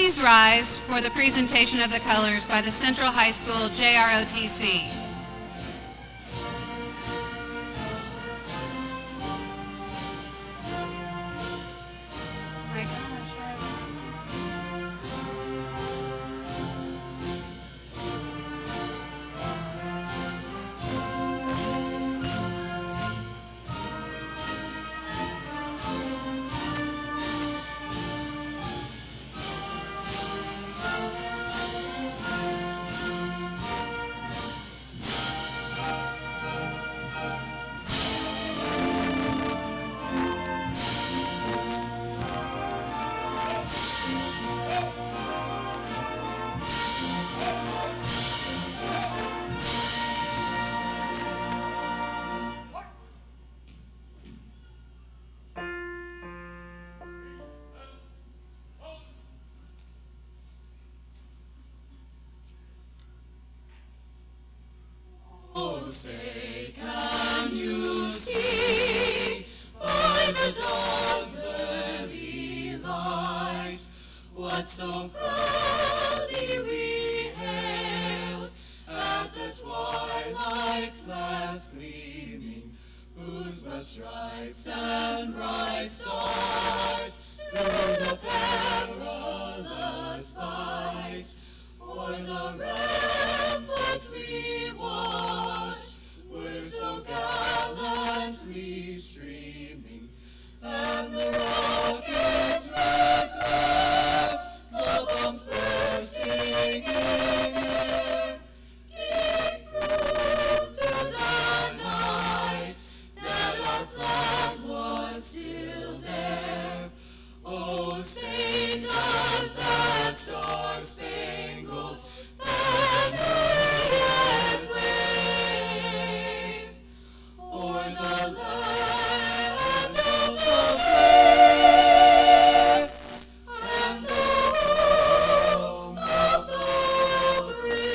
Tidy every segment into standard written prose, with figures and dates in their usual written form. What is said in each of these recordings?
Please rise for the presentation of the colors by the Central High School JROTC. Oh, say, can you see by the dawn's early light what so proudly we hailed at the twilight's last gleaming, whose broad stripes and bright stars through the perilous fight o'er the ramparts we watched were so gallantly streaming, and the rockets' red glare, the bombs bursting in air, gave proof through the night that our flag was still there. Oh, say does that star-spangled banner yet wave o'er the land of the brave and the home of the brave?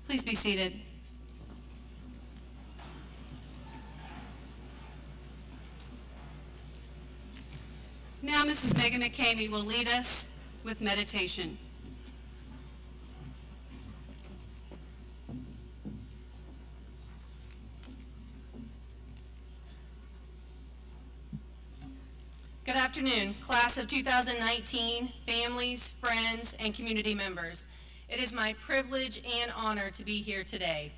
Please be seated. Now Mrs. Megan McCamey will lead us with meditation. Good afternoon, class of 2019, families, friends, and community members. It is my privilege and honor to be here today.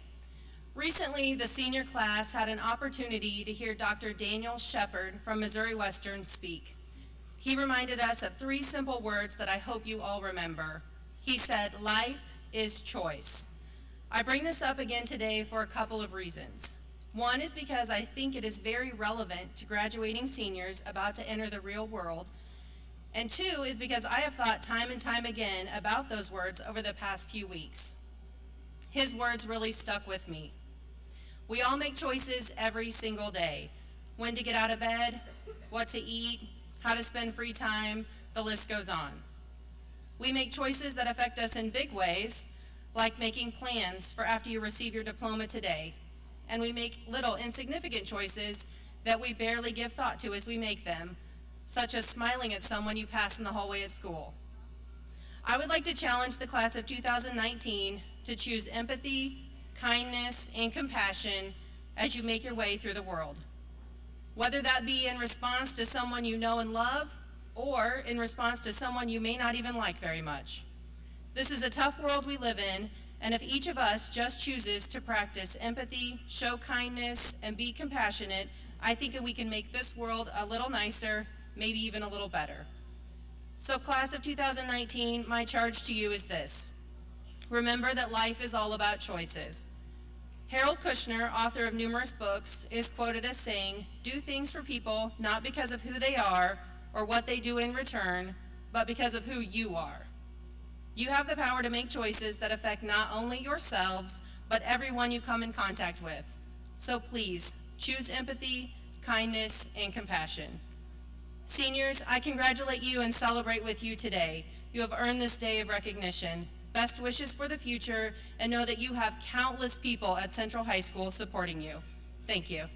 Recently, the senior class had an opportunity to hear Dr. Daniel Shepard from Missouri Western speak. He reminded us of 3 simple words that I hope you all remember. He said, "Life is choice." I bring this up again today for a couple of reasons. One is because I think it is very relevant to graduating seniors about to enter the real world. And 2 is because I have thought time and time again about those words over the past few weeks. His words really stuck with me. We all make choices every single day. When to get out of bed, what to eat, how to spend free time, the list goes on. We make choices that affect us in big ways, like making plans for after you receive your diploma today. And we make little insignificant choices that we barely give thought to as we make them, such as smiling at someone you pass in the hallway at school. I would like to challenge the class of 2019 to choose empathy, kindness, and compassion as you make your way through the world. Whether that be in response to someone you know and love, or in response to someone you may not even like very much. This is a tough world we live in, and if each of us just chooses to practice empathy, show kindness, and be compassionate, I think that we can make this world a little nicer, maybe even a little better. So class of 2019, my charge to you is this. Remember that life is all about choices. Harold Kushner, author of numerous books, is quoted as saying, "Do things for people not because of who they are or what they do in return, but because of who you are." You have the power to make choices that affect not only yourselves, but everyone you come in contact with. So please, choose empathy, kindness, and compassion. Seniors, I congratulate you and celebrate with you today. You have earned this day of recognition. Best wishes for the future, and know that you have countless people at Central High School supporting you. Thank you.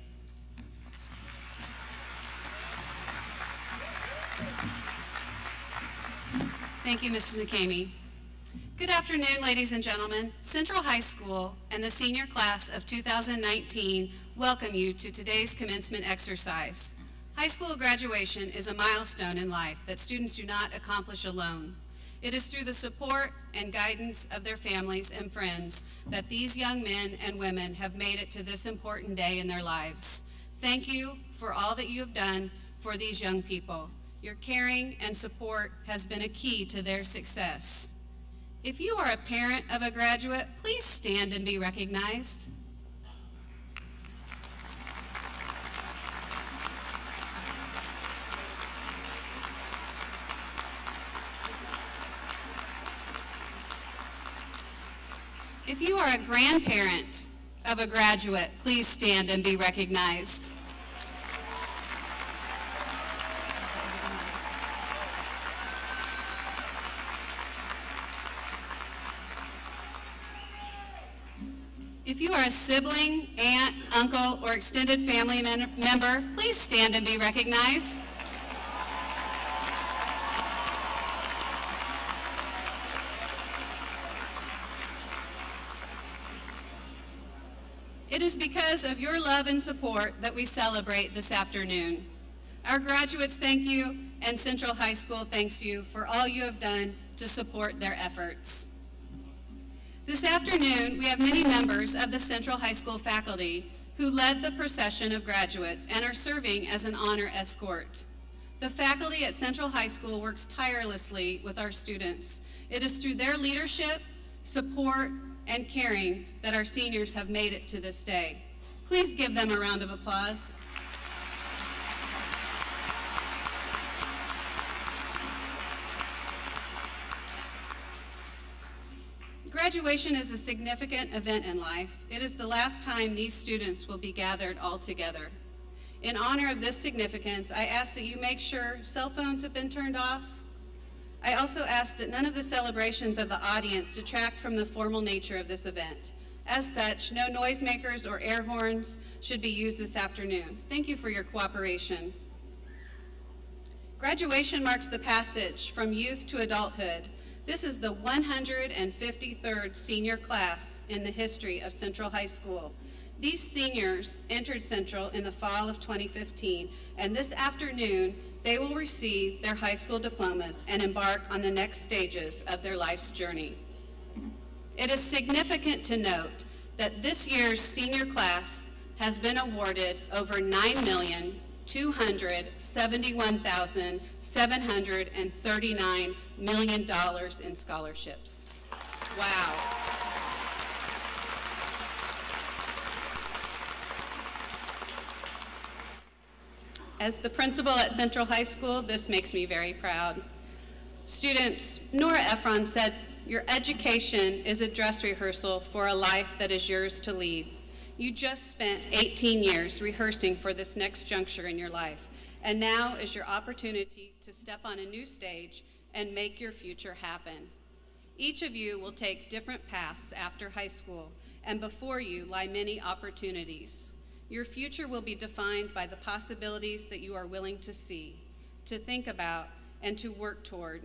Thank you, Mrs. McCamey. Good afternoon, ladies and gentlemen. Central High School and the senior class of 2019 welcome you to today's commencement exercise. High school graduation is a milestone in life that students do not accomplish alone. It is through the support and guidance of their families and friends that these young men and women have made it to this important day in their lives. Thank you for all that you have done for these young people. Your caring and support has been a key to their success. If you are a parent of a graduate, please stand and be recognized. If you are a grandparent of a graduate, please stand and be recognized. If you are a sibling, aunt, uncle, or extended family member, please stand and be recognized. It is because of your love and support that we celebrate this afternoon. Our graduates thank you, and Central High School thanks you for all you have done to support their efforts. This afternoon, we have many members of the Central High School faculty who led the procession of graduates and are serving as an honor escort. The faculty at Central High School works tirelessly with our students. It is through their leadership, support, and caring that our seniors have made it to this day. Please give them a round of applause. Graduation is a significant event in life. It is the last time these students will be gathered all together. In honor of this significance, I ask that you make sure cell phones have been turned off. I also ask that none of the celebrations of the audience detract from the formal nature of this event. As such, no noisemakers or air horns should be used this afternoon. Thank you for your cooperation. Graduation marks the passage from youth to adulthood. This is the 153rd senior class in the history of Central High School. These seniors entered Central in the fall of 2015, and this afternoon, they will receive their high school diplomas and embark on the next stages of their life's journey. It is significant to note that this year's senior class has been awarded over $9,271,739 million in scholarships. Wow. As the principal at Central High School, this makes me very proud. Students, Nora Ephron said, "Your education is a dress rehearsal for a life that is yours to lead." You just spent 18 years rehearsing for this next juncture in your life, and now is your opportunity to step on a new stage and make your future happen. Each of you will take different paths after high school, and before you lie many opportunities. Your future will be defined by the possibilities that you are willing to see, to think about, and to work toward.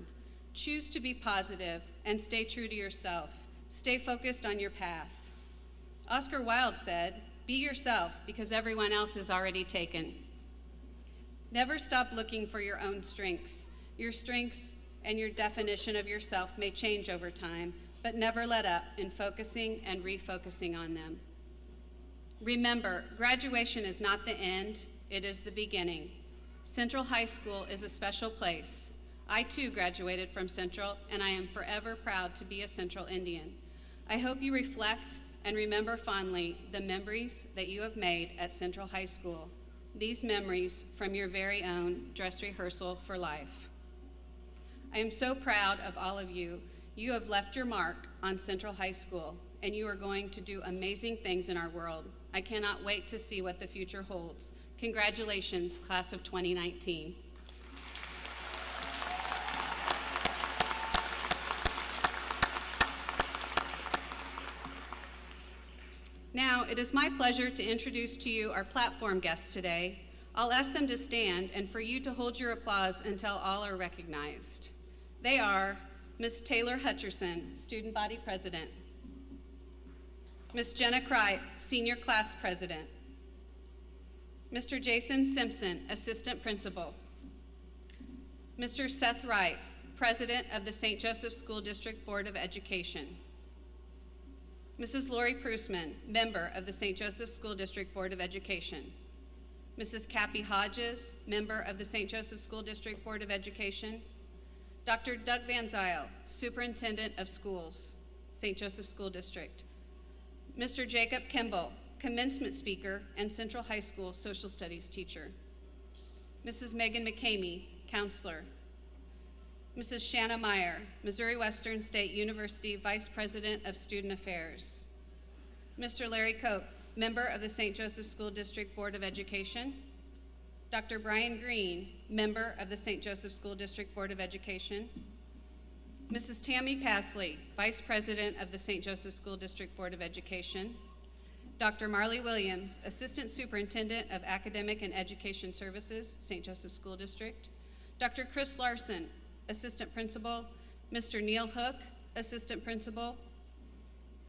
Choose to be positive and stay true to yourself. Stay focused on your path. Oscar Wilde said, "Be yourself because everyone else is already taken." Never stop looking for your own strengths. Your strengths and your definition of yourself may change over time, but never let up in focusing and refocusing on them. Remember, graduation is not the end, it is the beginning. Central High School is a special place. I too graduated from Central, and I am forever proud to be a Central Indian. I hope you reflect and remember fondly the memories that you have made at Central High School. These memories from your very own dress rehearsal for life. I am so proud of all of you. You have left your mark on Central High School, and you are going to do amazing things in our world. I cannot wait to see what the future holds. Congratulations, class of 2019. Now, it is my pleasure to introduce to you our platform guests today. I'll ask them to stand and for you to hold your applause until all are recognized. They are Ms. Taylor Hutcherson, Student Body President. Ms. Jenna Crike, Senior Class President. Mr. Jason Simpson, Assistant Principal. Mr. Seth Wright, President of the St. Joseph School District Board of Education. Mrs. Lori Prusman, Member of the St. Joseph School District Board of Education. Mrs. Cappy Hodges, Member of the St. Joseph School District Board of Education. Dr. Doug Van Zyl, Superintendent of Schools, St. Joseph School District. Mr. Jacob Kimball, Commencement Speaker and Central High School Social Studies Teacher. Mrs. Megan McCamey, Counselor. Mrs. Shanna Meyer, Missouri Western State University Vice President of Student Affairs. Mr. Larry Cope, Member of the St. Joseph School District Board of Education. Dr. Brian Green, Member of the St. Joseph School District Board of Education. Mrs. Tammy Pasley, Vice President of the St. Joseph School District Board of Education. Dr. Marley Williams, Assistant Superintendent of Academic and Education Services, St. Joseph School District. Dr. Chris Larson, Assistant Principal. Mr. Neil Hook, Assistant Principal.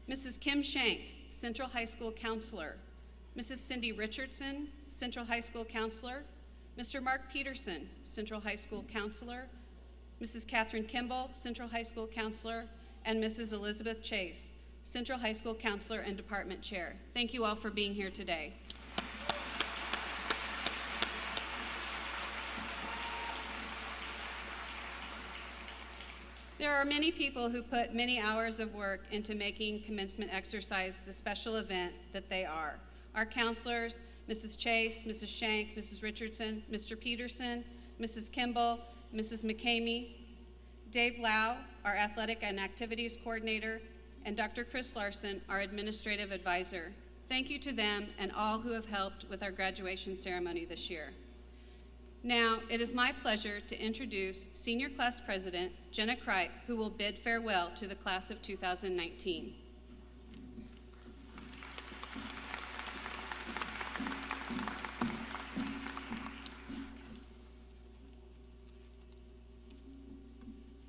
Mrs. Kim Shank, Central High School Counselor. Mrs. Cindy Richardson, Central High School Counselor. Mr. Mark Peterson, Central High School Counselor. Mrs. Catherine Kimball, Central High School Counselor. And Mrs. Elizabeth Chase, Central High School Counselor and Department Chair. Thank you all for being here today. There are many people who put many hours of work into making commencement exercise the special event that they are. Our counselors, Mrs. Chase, Mrs. Shank, Mrs. Richardson, Mr. Peterson, Mrs. Kimball, Mrs. McCamey, Dave Lau, our Athletic and Activities Coordinator, and Dr. Chris Larson, our Administrative Advisor. Thank you to them and all who have helped with our graduation ceremony this year. Now, it is my pleasure to introduce Senior Class President Jenna Crike, who will bid farewell to the class of 2019.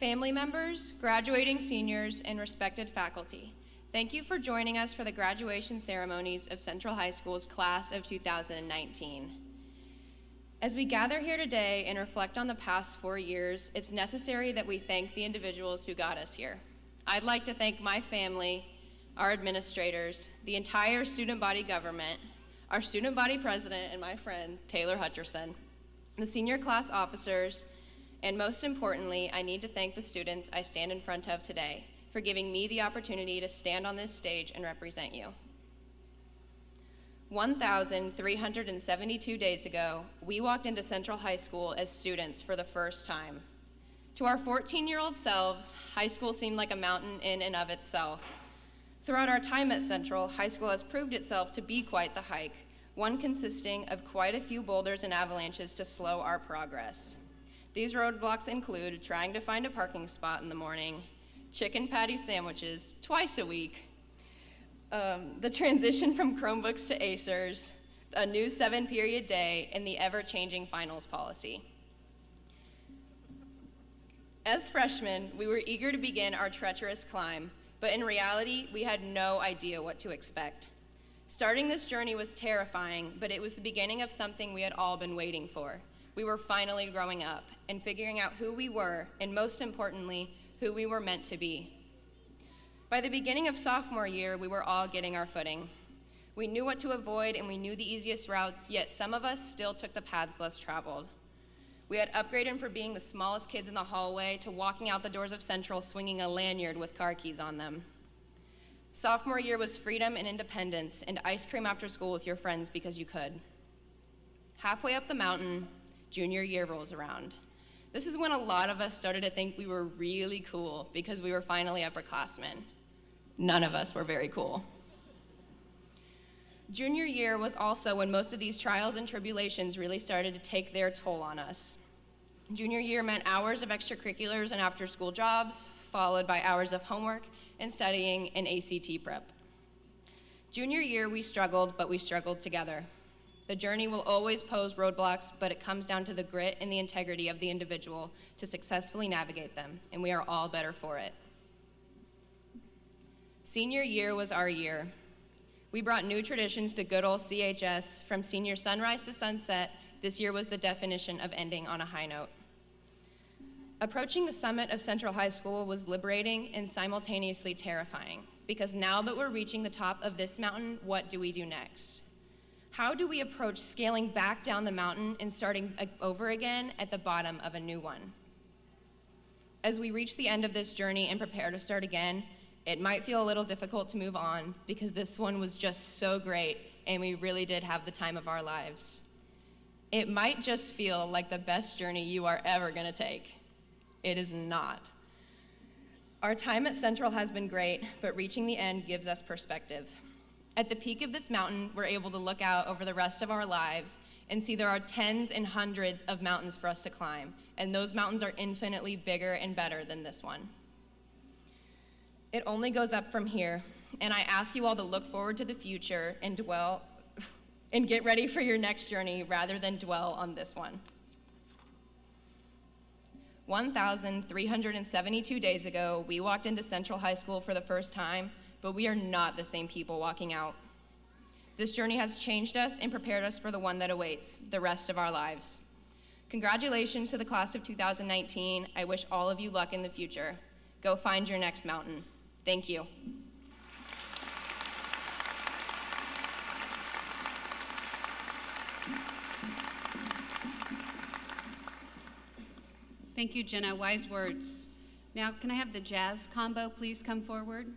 Family members, graduating seniors, and respected faculty, thank you for joining us for the graduation ceremonies of Central High School's class of 2019. As we gather here today and reflect on the past 4 years, it's necessary that we thank the individuals who got us here. I'd like to thank my family, our administrators, the entire student body government, our student body president and my friend, Taylor Hutcherson, the senior class officers, and most importantly, I need to thank the students I stand in front of today for giving me the opportunity to stand on this stage and represent you. 1,372 days ago, we walked into Central High School as students for the first time. To our 14-year-old selves, high school seemed like a mountain in and of itself. Throughout our time at Central, high school has proved itself to be quite the hike, one consisting of quite a few boulders and avalanches to slow our progress. These roadblocks include trying to find a parking spot in the morning, chicken patty sandwiches twice a week, the transition from Chromebooks to Acers, a new 7-period day, and the ever-changing finals policy. As freshmen, we were eager to begin our treacherous climb, but in reality, we had no idea what to expect. Starting this journey was terrifying, but it was the beginning of something we had all been waiting for. We were finally growing up and figuring out who we were, and most importantly, who we were meant to be. By the beginning of sophomore year, we were all getting our footing. We knew what to avoid and we knew the easiest routes, yet some of us still took the paths less traveled. We had upgraded from being the smallest kids in the hallway to walking out the doors of Central swinging a lanyard with car keys on them. Sophomore year was freedom and independence and ice cream after school with your friends because you could. Halfway up the mountain, junior year rolls around. This is when a lot of us started to think we were really cool because we were finally upperclassmen. None of us were very cool. Junior year was also when most of these trials and tribulations really started to take their toll on us. Junior year meant hours of extracurriculars and after-school jobs, followed by hours of homework and studying and ACT prep. Junior year, we struggled, but we struggled together. The journey will always pose roadblocks, but it comes down to the grit and the integrity of the individual to successfully navigate them, and we are all better for it. Senior year was our year. We brought new traditions to good old CHS. From senior sunrise to sunset, this year was the definition of ending on a high note. Approaching the summit of Central High School was liberating and simultaneously terrifying, because now that we're reaching the top of this mountain, what do we do next? How do we approach scaling back down the mountain and starting over again at the bottom of a new one? As we reach the end of this journey and prepare to start again, it might feel a little difficult to move on because this one was just so great and we really did have the time of our lives. It might just feel like the best journey you are ever going to take. It is not. Our time at Central has been great, but reaching the end gives us perspective. At the peak of this mountain, we're able to look out over the rest of our lives and see there are tens and hundreds of mountains for us to climb, and those mountains are infinitely bigger and better than this one. It only goes up from here, and I ask you all to look forward to the future and get ready for your next journey rather than dwell on this one. 1,372 days ago, we walked into Central High School for the first time, but we are not the same people walking out. This journey has changed us and prepared us for the one that awaits, the rest of our lives. Congratulations to the class of 2019. I wish all of you luck in the future. Go find your next mountain. Thank you. Thank you, Jenna. Wise words. Now, can I have the jazz combo please come forward?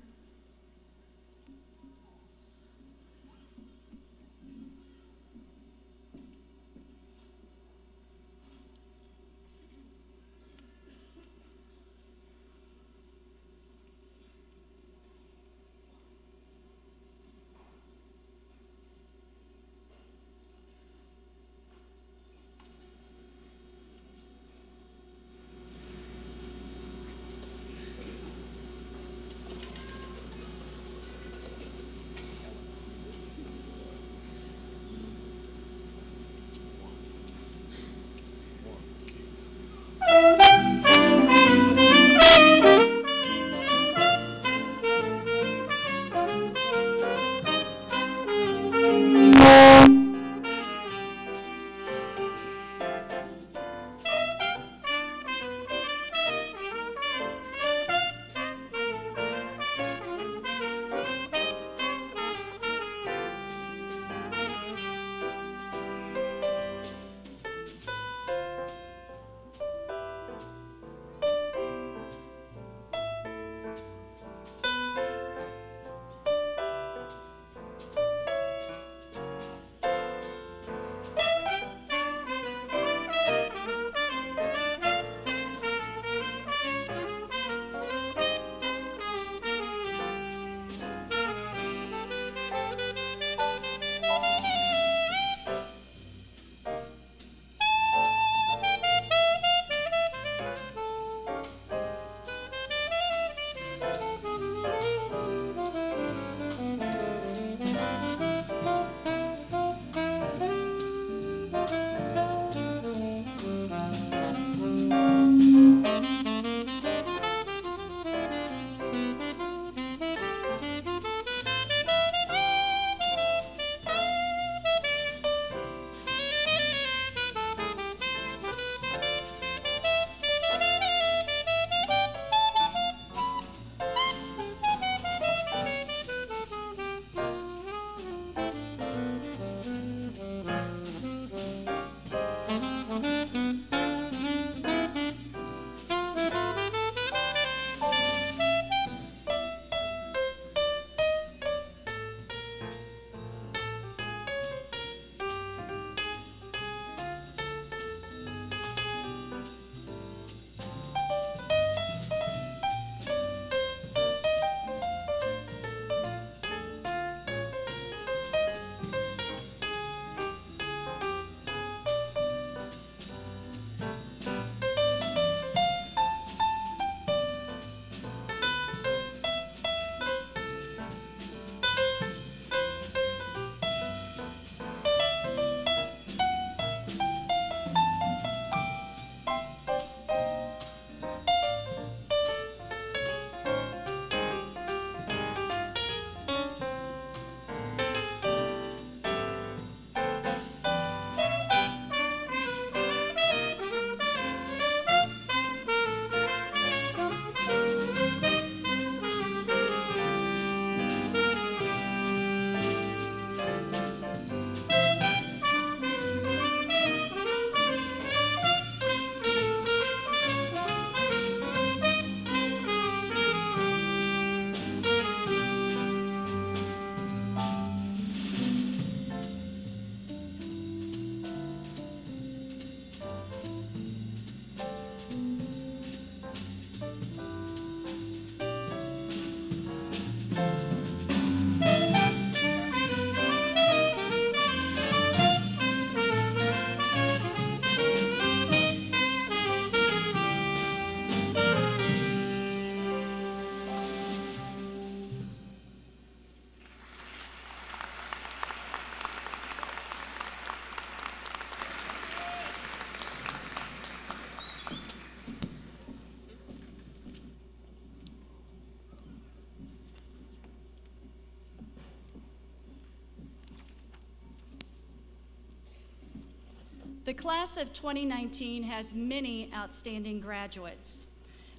The class of 2019 has many outstanding graduates.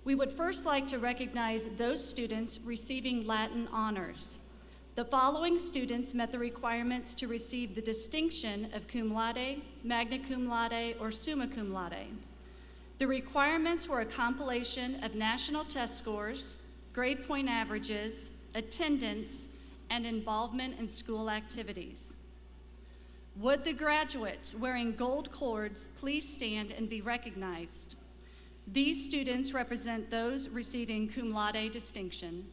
We would first like to recognize those students receiving Latin honors. The following students met the requirements to receive the distinction of cum laude, magna cum laude, or summa cum laude. The requirements were a compilation of national test scores, grade point averages, attendance, and involvement in school activities. Would the graduates wearing gold cords please stand and be recognized? These students represent those receiving cum laude distinction.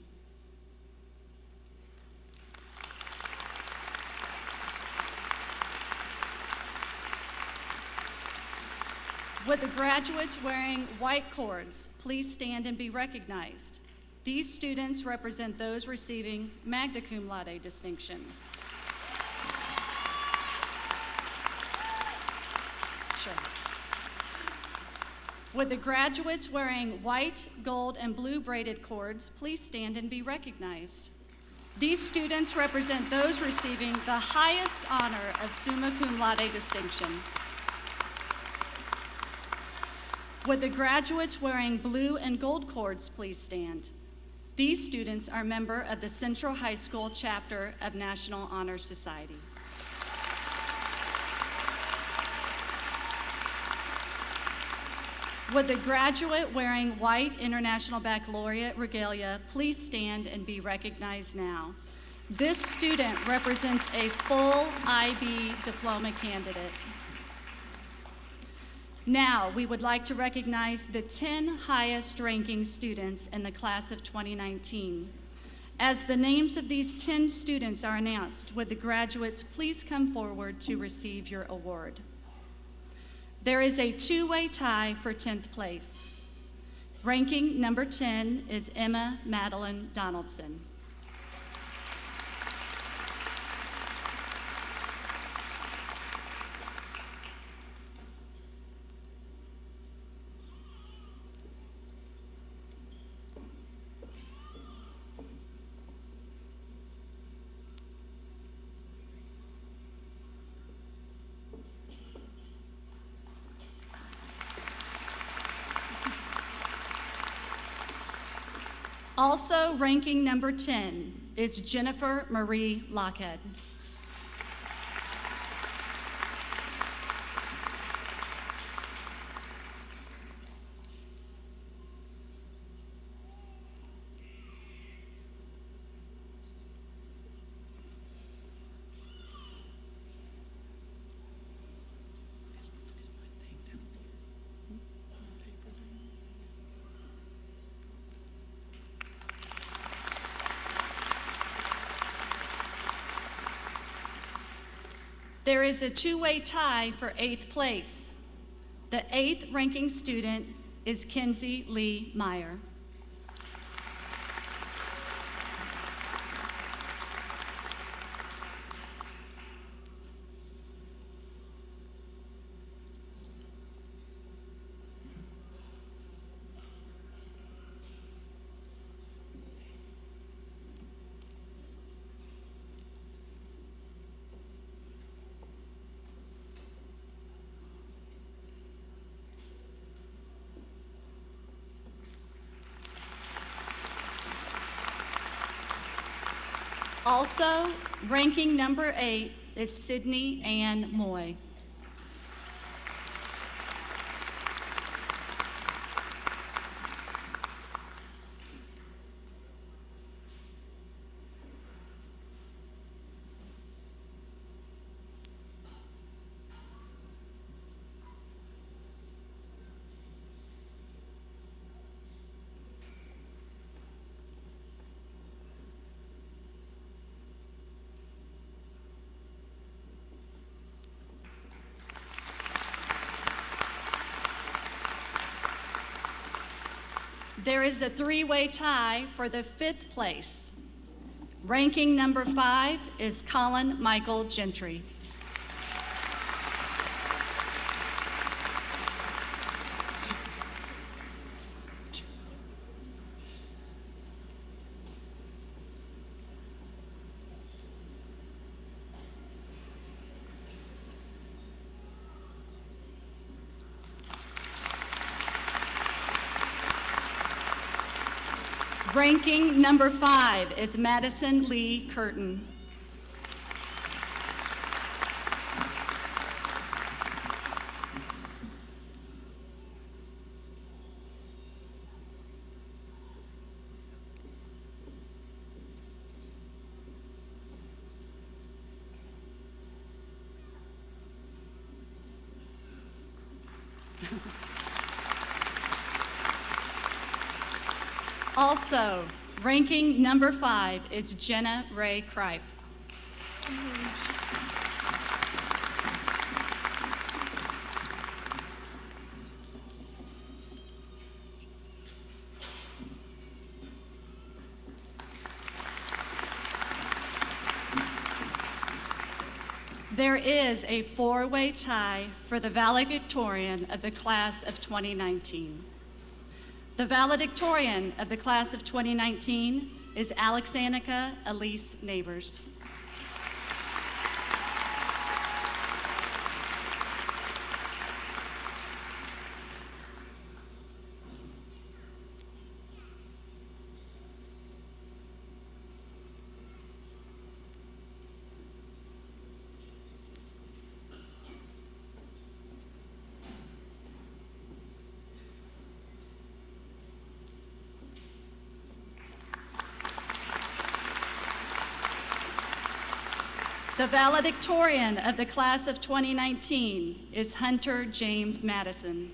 Would the graduates wearing white cords please stand and be recognized? These students represent those receiving magna cum laude distinction. Sure. Would the graduates wearing white, gold, and blue braided cords please stand and be recognized? These students represent those receiving the highest honor of summa cum laude distinction. Would the graduates wearing blue and gold cords please stand? These students are member of the Central High School chapter of National Honor Society. Would the graduate wearing white International Baccalaureate regalia please stand and be recognized now? This student represents a full IB diploma candidate. Now, we would like to recognize the 10 highest ranking students in the class of 2019. As the names of these 10 students are announced, would the graduates please come forward to receive your award? There is a two-way tie for 10th place. Ranking number 10 is Emma Madeline Donaldson. Also ranking number 10 is Jennifer Marie Lockhead. There is a two-way tie for 8th place. The 8th ranking student is Kenzie Lee Meyer. Also, ranking number 8 is Sydney Ann Moy. There is a three-way tie for the 5th place. Ranking number 5 is Colin Michael Gentry. Ranking number 5 is Madison Lee Curtin. Also, ranking number 5 is Jenna Ray Crike. There is a 4-way tie for the valedictorian of the class of 2019. The valedictorian of the class of 2019 is Alexanica Elise Neighbors. The valedictorian of the class of 2019 is Hunter James Madison.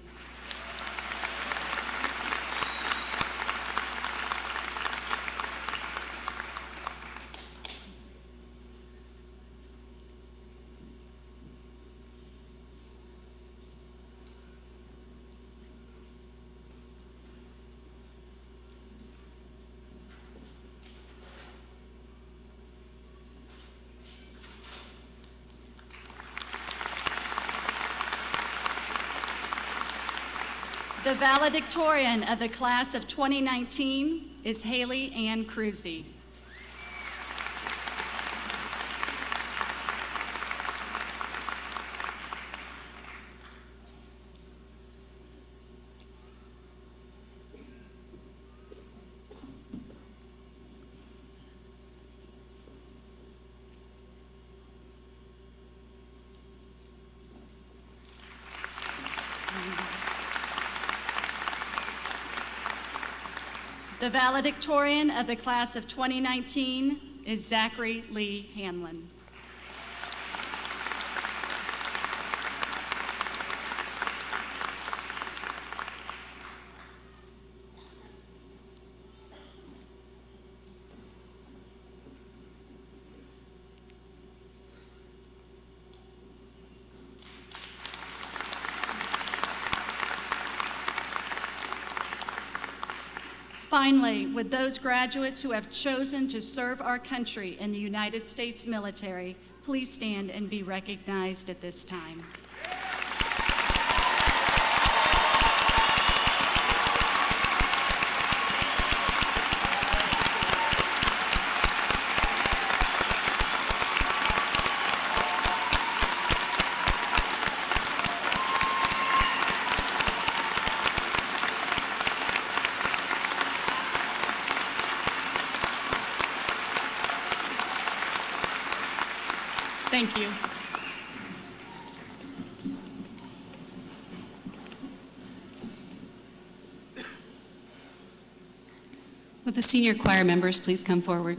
The valedictorian of the class of 2019 is Haley Ann Cruzy. The valedictorian of the class of 2019 is Zachary Lee Hanlon. Finally, would those graduates who have chosen to serve our country in the United States military please stand and be recognized at this time. Thank you. Would the senior choir members please come forward?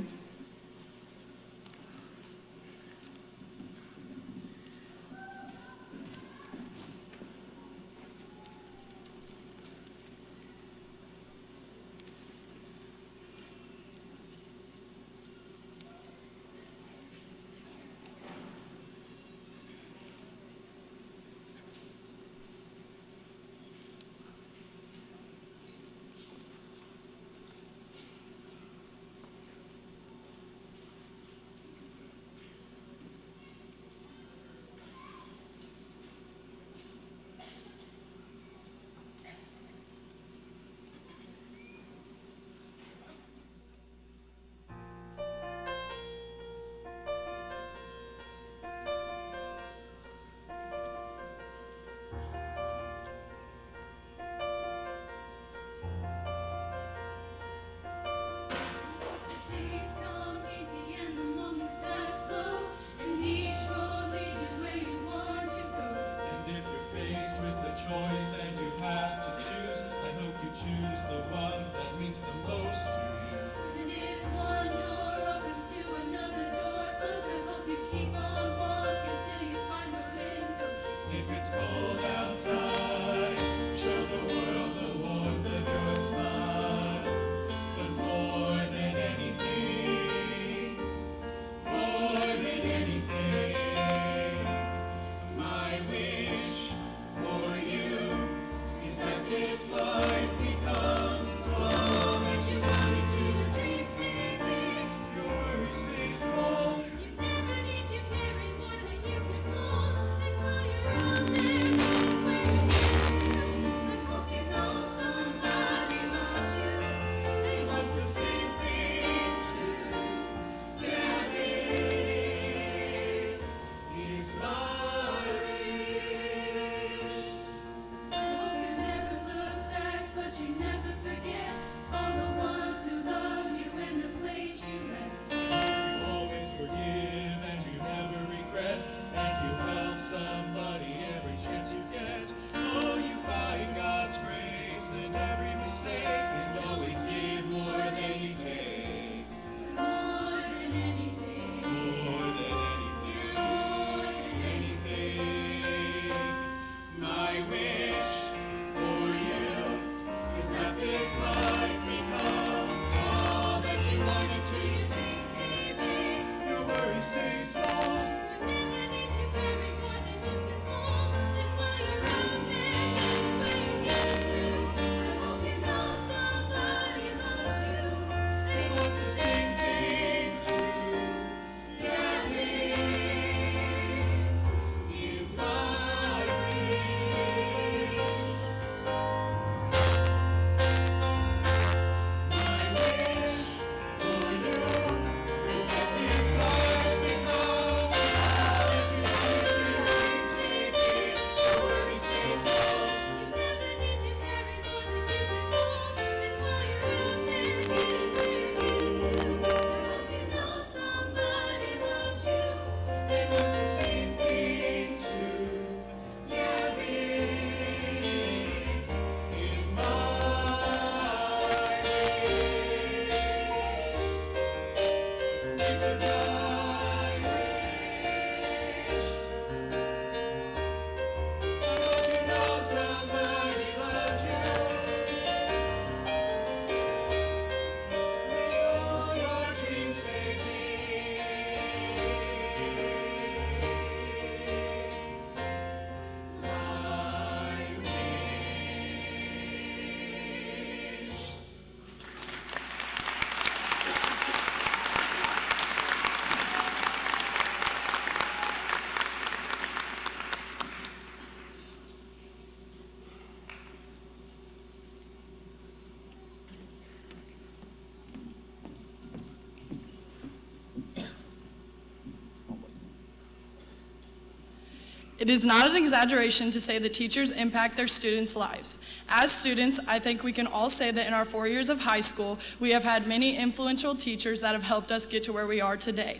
It is not an exaggeration to say that teachers impact their students' lives. As students, I think we can all say that in our 4 years of high school, we have had many influential teachers that have helped us get to where we are today.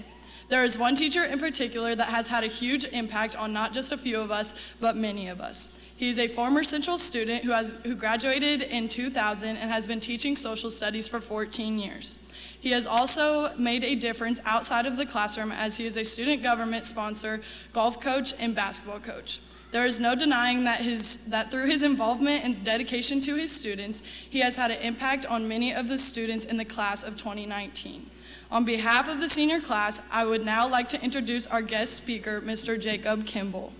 There is one teacher in particular that has had a huge impact on not just a few of us, but many of us. He's a former Central student who graduated in 2000 and has been teaching social studies for 14 years. He has also made a difference outside of the classroom as he is a student government sponsor, golf coach, and basketball coach. There is no denying that through his involvement and dedication to his students, he has had an impact on many of the students in the class of 2019. On behalf of the senior class, I would now like to introduce our guest speaker, Mr. Jacob Kimball.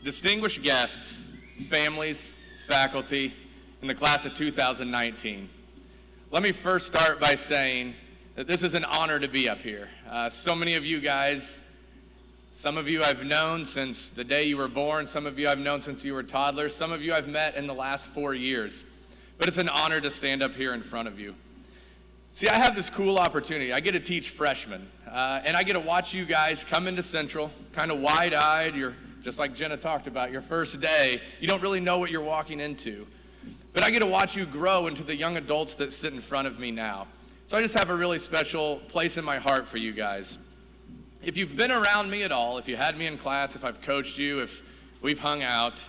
Distinguished guests, families, faculty, in the class of 2019. Let me first start by saying that this is an honor to be up here. So many of you guys, some of you I've known since the day you were born, some of you I've known since you were toddlers, some of you I've met in the last 4 years. But it's an honor to stand up here in front of you. See, I have this cool opportunity. I get to teach freshmen, and I get to watch you guys come into Central, kind of wide-eyed. You're just like Jenna talked about, your first day, you don't really know what you're walking into. But I get to watch you grow into the young adults that sit in front of me now. So I just have a really special place in my heart for you guys. If you've been around me at all, if you had me in class, if I've coached you, if we've hung out,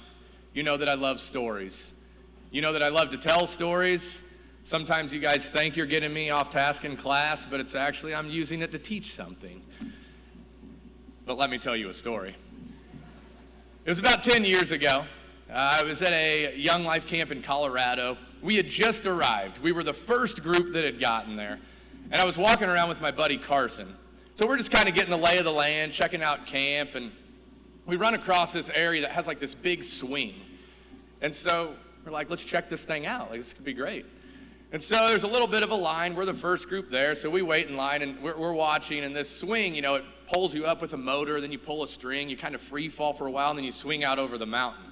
you know that I love stories. You know that I love to tell stories. Sometimes you guys think you're getting me off task in class, but it's actually I'm using it to teach something. But let me tell you a story. It was about 10 years ago. I was at a Young Life camp in Colorado. We had just arrived. We were the first group that had gotten there. And I was walking around with my buddy Carson. So we're just kind of getting the lay of the land, checking out camp, and we run across this area that has like this big swing. And so we're like, let's check this thing out. Like, this could be great. And so there's a little bit of a line. We're the first group there, so we wait in line, and we're watching, and this swing, you know, it pulls you up with a motor, then you pull a string, you kind of free fall for a while, and then you swing out over the mountain.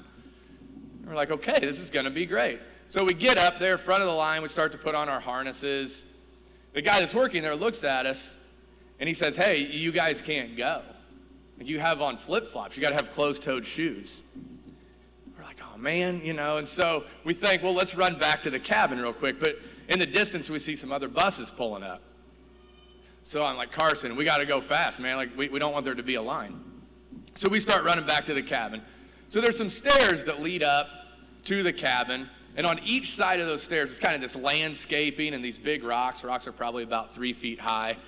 And we're like, okay, this is going to be great. So we get up there, front of the line, we start to put on our harnesses. The guy that's working there looks at us, and he says, hey, you guys can't go. You have on flip-flops. You got to have closed-toed shoes. Oh man, you know, and so we think, well, let's run back to the cabin real quick. But in the distance, we see some other buses pulling up. So I'm like, Carson, we got to go fast, man. Like, we don't want there to be a line. So we start running back to the cabin. So there's some stairs that lead up to the cabin. And on each side of those stairs, it's kind of this landscaping and these big rocks. Rocks are probably about 3 feet high.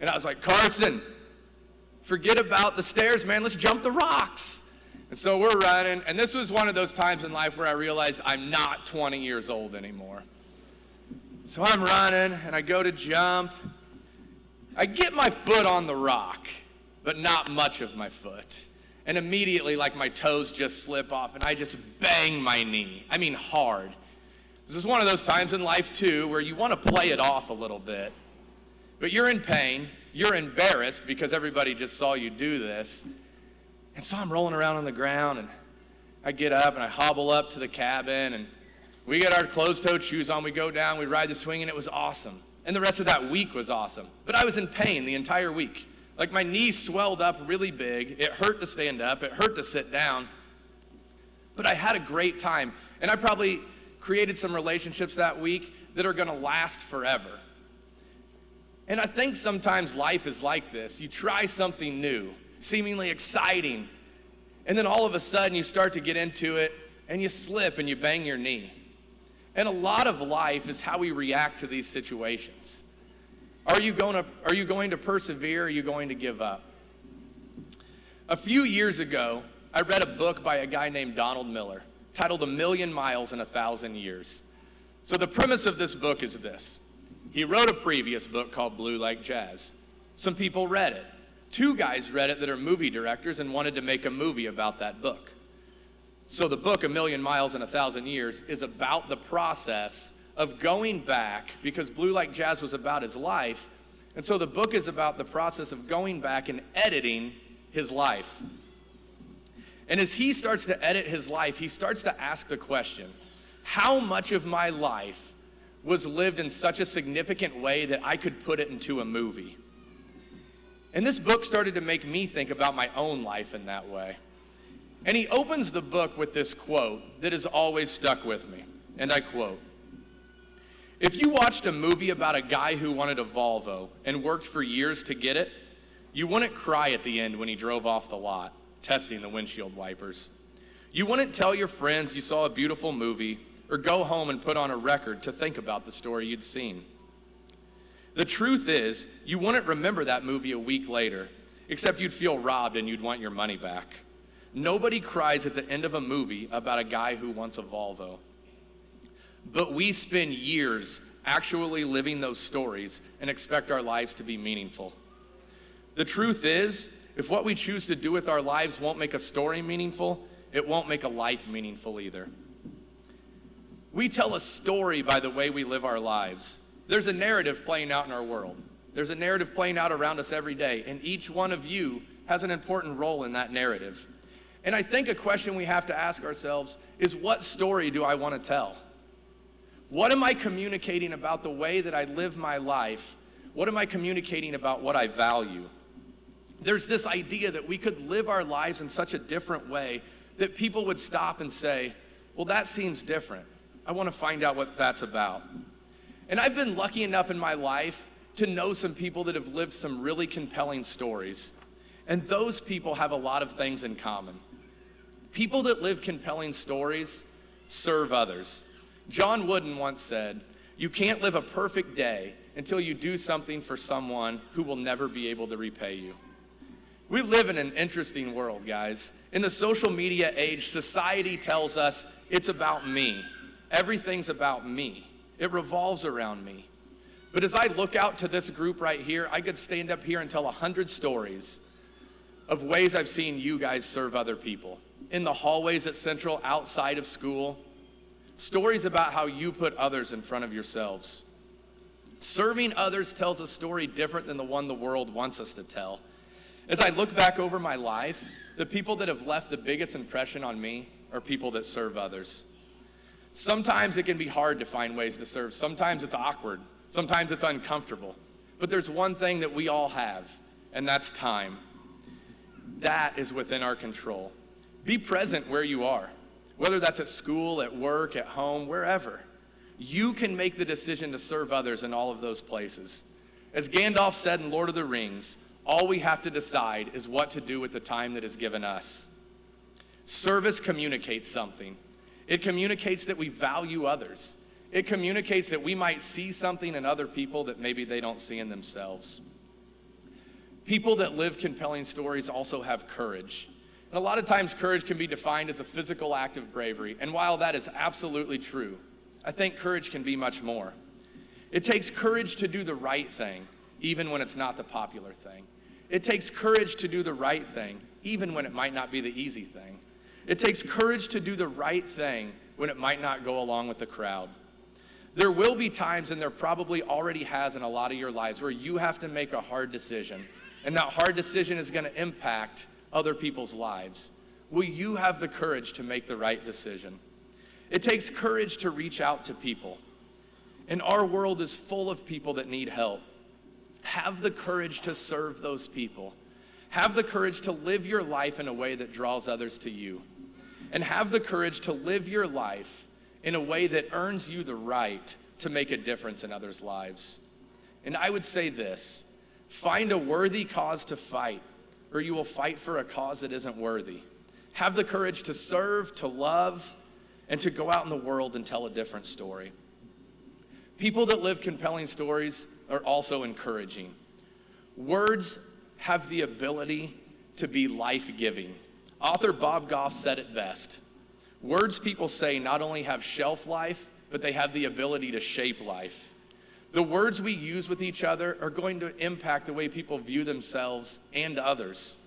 And I was like, Carson, forget about the stairs, man. Let's jump the rocks. And so we're running, and this was one of those times in life where I realized I'm not 20 years old anymore. So I'm running, and I go to jump. I get my foot on the rock, but not much of my foot. And immediately, like, my toes just slip off, and I just bang my knee. I mean, hard. This is one of those times in life, too, where you want to play it off a little bit. But you're in pain. You're embarrassed because everybody just saw you do this. And so I'm rolling around on the ground, and I get up, and I hobble up to the cabin, and we get our closed-toed shoes on. We go down, we ride the swing, and it was awesome. And the rest of that week was awesome. But I was in pain the entire week. Like, my knees swelled up really big. It hurt to stand up. It hurt to sit down. But I had a great time. And I probably created some relationships that week that are going to last forever. And I think sometimes life is like this. You try something new, seemingly exciting, and then all of a sudden you start to get into it and you slip and you bang your knee. And a lot of life is how we react to these situations. Are you going to persevere, or are you going to give up? A few years ago, I read a book by a guy named Donald Miller titled A Million Miles in 1,000 Years. So the premise of this book is this. He wrote a previous book called Blue Like Jazz. Some people read it. 2 guys read it that are movie directors and wanted to make a movie about that book. So the book, A Million Miles in 1,000 Years, is about the process of going back, because Blue Like Jazz was about his life, and so the book is about the process of going back and editing his life. And as he starts to edit his life, he starts to ask the question, how much of my life was lived in such a significant way that I could put it into a movie? And this book started to make me think about my own life in that way. And he opens the book with this quote that has always stuck with me. And I quote, "If you watched a movie about a guy who wanted a Volvo and worked for years to get it, you wouldn't cry at the end when he drove off the lot, testing the windshield wipers. You wouldn't tell your friends you saw a beautiful movie or go home and put on a record to think about the story you'd seen. The truth is, you wouldn't remember that movie a week later, except you'd feel robbed and you'd want your money back. Nobody cries at the end of a movie about a guy who wants a Volvo. But we spend years actually living those stories and expect our lives to be meaningful. The truth is, if what we choose to do with our lives won't make a story meaningful, it won't make a life meaningful either. We tell a story by the way we live our lives. There's a narrative playing out in our world. There's a narrative playing out around us every day, and each one of you has an important role in that narrative. And I think a question we have to ask ourselves is, what story do I want to tell? What am I communicating about the way that I live my life? What am I communicating about what I value? There's this idea that we could live our lives in such a different way that people would stop and say, well, that seems different. I want to find out what that's about. And I've been lucky enough in my life to know some people that have lived some really compelling stories. And those people have a lot of things in common. People that live compelling stories serve others. John Wooden once said, "You can't live a perfect day until you do something for someone who will never be able to repay you." We live in an interesting world, guys. In the social media age, society tells us it's about me. Everything's about me. It revolves around me. But as I look out to this group right here, I could stand up here and tell 100 stories of ways I've seen you guys serve other people. In the hallways at Central, outside of school, stories about how you put others in front of yourselves. Serving others tells a story different than the one the world wants us to tell. As I look back over my life, the people that have left the biggest impression on me are people that serve others. Sometimes it can be hard to find ways to serve. Sometimes it's awkward. Sometimes it's uncomfortable. But there's one thing that we all have, and that's time. That is within our control. Be present where you are, whether that's at school, at work, at home, wherever. You can make the decision to serve others in all of those places. As Gandalf said in Lord of the Rings, all we have to decide is what to do with the time that is given us. Service communicates something. It communicates that we value others. It communicates that we might see something in other people that maybe they don't see in themselves. People that live compelling stories also have courage. And a lot of times courage can be defined as a physical act of bravery. And while that is absolutely true, I think courage can be much more. It takes courage to do the right thing, even when it's not the popular thing. It takes courage to do the right thing, even when it might not be the easy thing. It takes courage to do the right thing when it might not go along with the crowd. There will be times, and there probably already has in a lot of your lives, where you have to make a hard decision. And that hard decision is going to impact other people's lives. Will you have the courage to make the right decision? It takes courage to reach out to people. And our world is full of people that need help. Have the courage to serve those people. Have the courage to live your life in a way that draws others to you. And have the courage to live your life in a way that earns you the right to make a difference in others' lives. And I would say this, find a worthy cause to fight, or you will fight for a cause that isn't worthy. Have the courage to serve, to love, and to go out in the world and tell a different story. People that live compelling stories are also encouraging. Words have the ability to be life-giving. Author Bob Goff said it best. Words people say not only have shelf life, but they have the ability to shape life. The words we use with each other are going to impact the way people view themselves and others.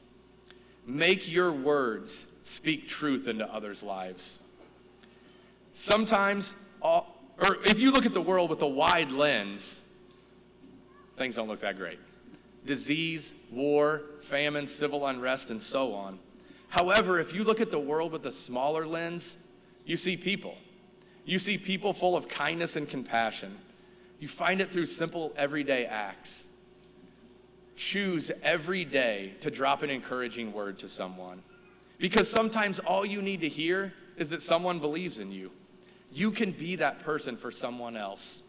Make your words speak truth into others' lives. Sometimes, or if you look at the world with a wide lens, things don't look that great. Disease, war, famine, civil unrest, and so on. However, if you look at the world with a smaller lens, you see people. You see people full of kindness and compassion. You find it through simple, everyday acts. Choose every day to drop an encouraging word to someone. Because sometimes all you need to hear is that someone believes in you. You can be that person for someone else.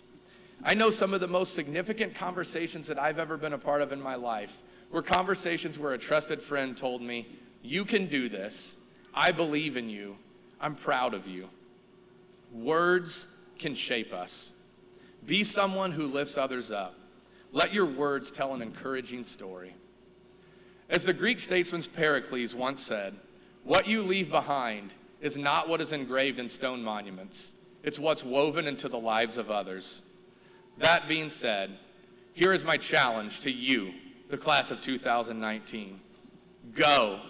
I know some of the most significant conversations that I've ever been a part of in my life were conversations where a trusted friend told me, "You can do this. I believe in you. I'm proud of you." Words can shape us. Be someone who lifts others up. Let your words tell an encouraging story. As the Greek statesman Pericles once said, "What you leave behind is not what is engraved in stone monuments. It's what's woven into the lives of others." That being said, here is my challenge to you, the class of 2019. Go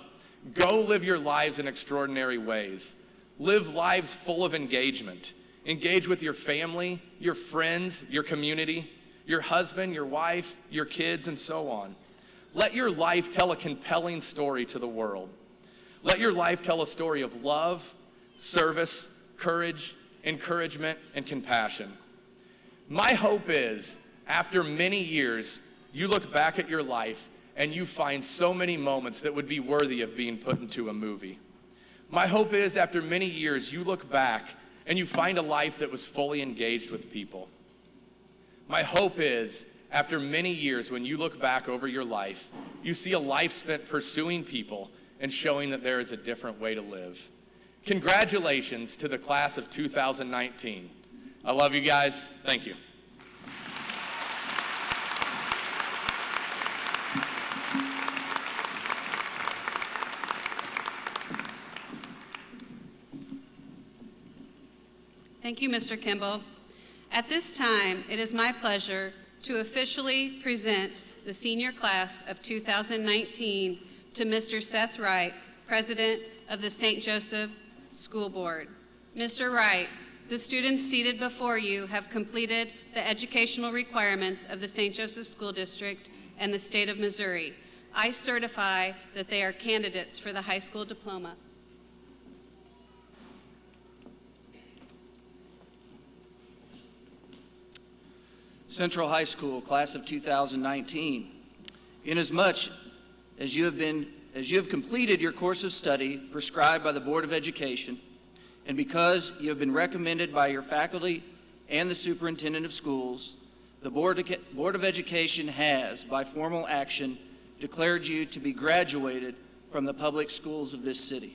live your lives in extraordinary ways. Live lives full of engagement. Engage with your family, your friends, your community, your husband, your wife, your kids, and so on. Let your life tell a compelling story to the world. Let your life tell a story of love, service, courage, encouragement, and compassion. My hope is, after many years, you look back at your life and you find so many moments that would be worthy of being put into a movie. My hope is, after many years, you look back and you find a life that was fully engaged with people. My hope is, after many years, when you look back over your life, you see a life spent pursuing people and showing that there is a different way to live. Congratulations to the class of 2019. I love you guys. Thank you. Thank you, Mr. Kimball. At this time, it is my pleasure to officially present the senior class of 2019 to Mr. Seth Wright, President of the St. Joseph School Board. Mr. Wright, the students seated before you have completed the educational requirements of the St. Joseph School District and the state of Missouri. I certify that they are candidates for the high school diploma. Central High School, class of 2019. Inasmuch as you have completed your course of study prescribed by the Board of Education, and because you have been recommended by your faculty and the superintendent of schools, the Board of Education has, by formal action, declared you to be graduated from the public schools of this city.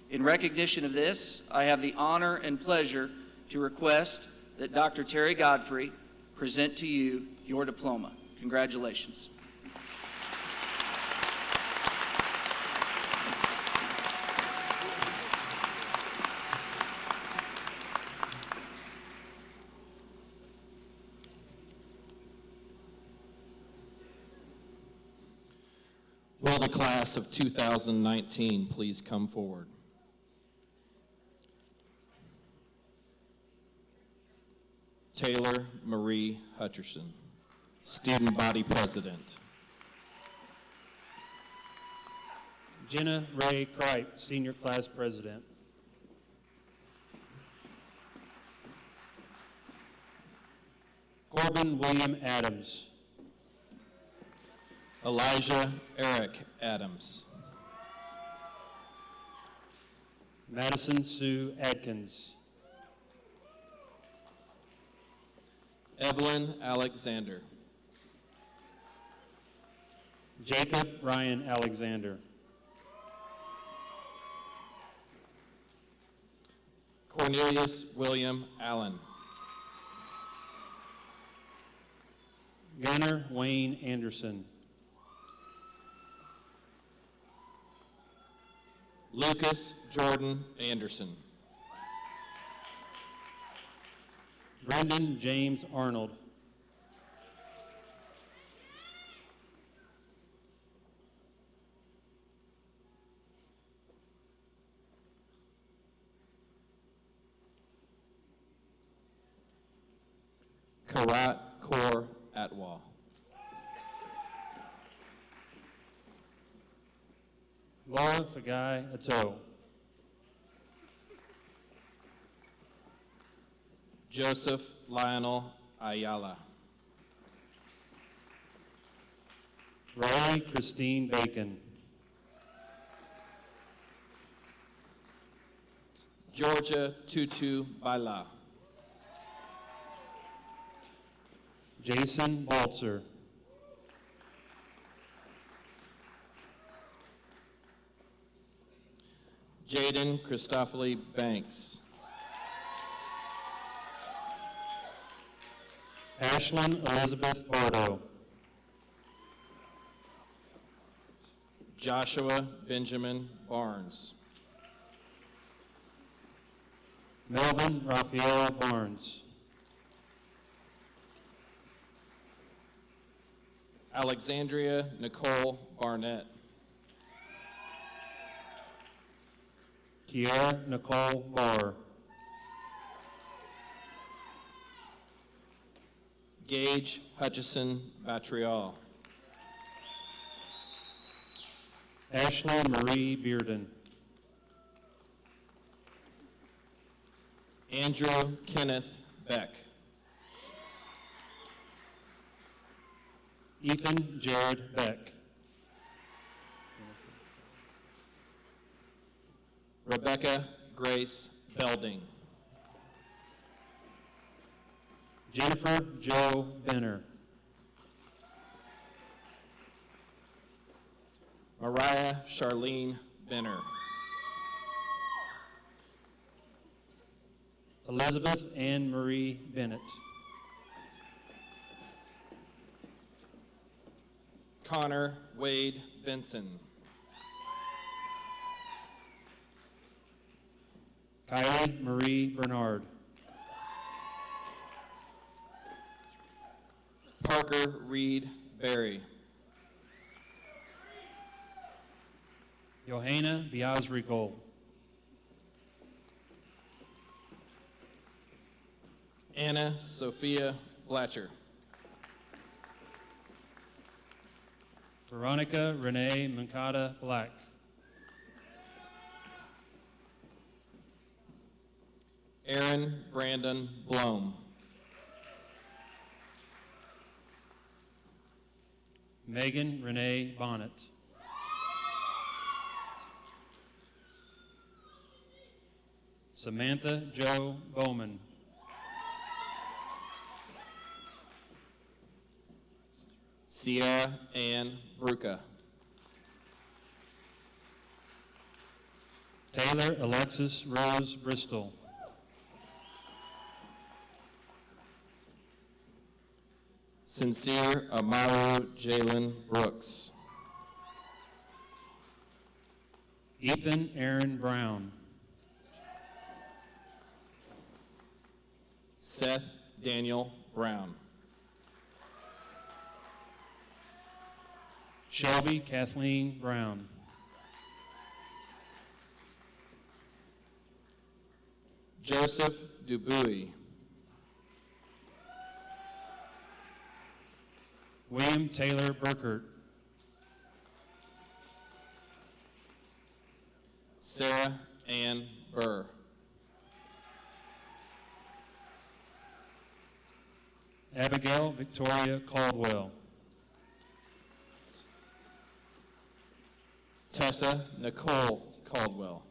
In recognition of this, I have the honor and pleasure to request that Dr. Terry Godfrey present to you your diploma. Congratulations. Will the class of 2019 please come forward? Taylor Marie Hutcherson, Student Body President. Jenna Ray Crike, Senior Class President. Corbin William Adams. Elijah Eric Adams. Madison Sue Adkins. Evelyn Alexander. Jacob Ryan Alexander. Cornelius William Allen. Gunnar Wayne Anderson. Lucas Jordan Anderson. Brendan James Arnold. Karat Kaur Atwal. Laura Fagai Ato. Joseph Lionel Ayala. Riley Christine Bacon. Georgia Tutu Baila. Jason Baltzer. Jaden Christophely Banks. Ashlyn Elizabeth Bardo. Joshua Benjamin Barnes. Melvin Rafaela Barnes. Alexandria Nicole Barnett. Kiara Nicole Barr. Gage Hutchison Batrial. Ashley Marie Bearden. Andrew Kenneth Beck. Ethan Jared Beck. Rebecca Grace Belding. Jennifer Jo Benner. Mariah Charlene Benner. Elizabeth Ann Marie Bennett. Connor Wade Benson. Kylie Marie Bernard. Parker Reed Berry. Johanna Biazrigol. Anna Sophia Blatcher. Veronica Renee Mankata Black. Aaron Brandon Blome. Megan Renee Bonnet. Samantha Jo Bowman. Sierra Ann Bruca. Taylor Alexis Rose Bristol. Sincere Amaru Jalen Brooks. Ethan Aaron Brown. Seth Daniel Brown. Shelby Kathleen Brown. Joseph Dubuis. William Taylor Burkert. Sarah Ann Burr. Abigail Victoria Caldwell. Tessa Nicole Caldwell.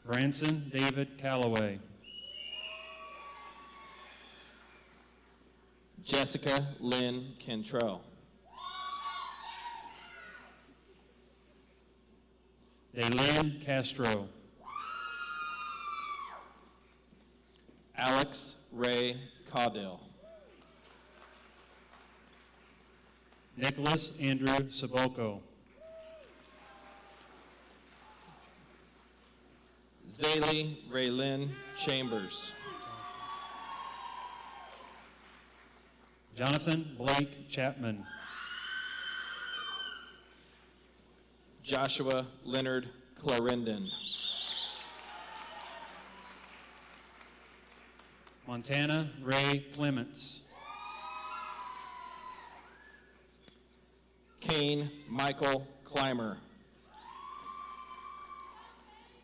Branson David Calloway. Jessica Lynn Cantrell. Daylin Castro. Alex Ray Caudill. Nicholas Andrew Saboko. Zaylee Raylyn Chambers. Jonathan Blake Chapman. Joshua Leonard Clarendon. Montana Ray Clements. Shane Michael Clymer.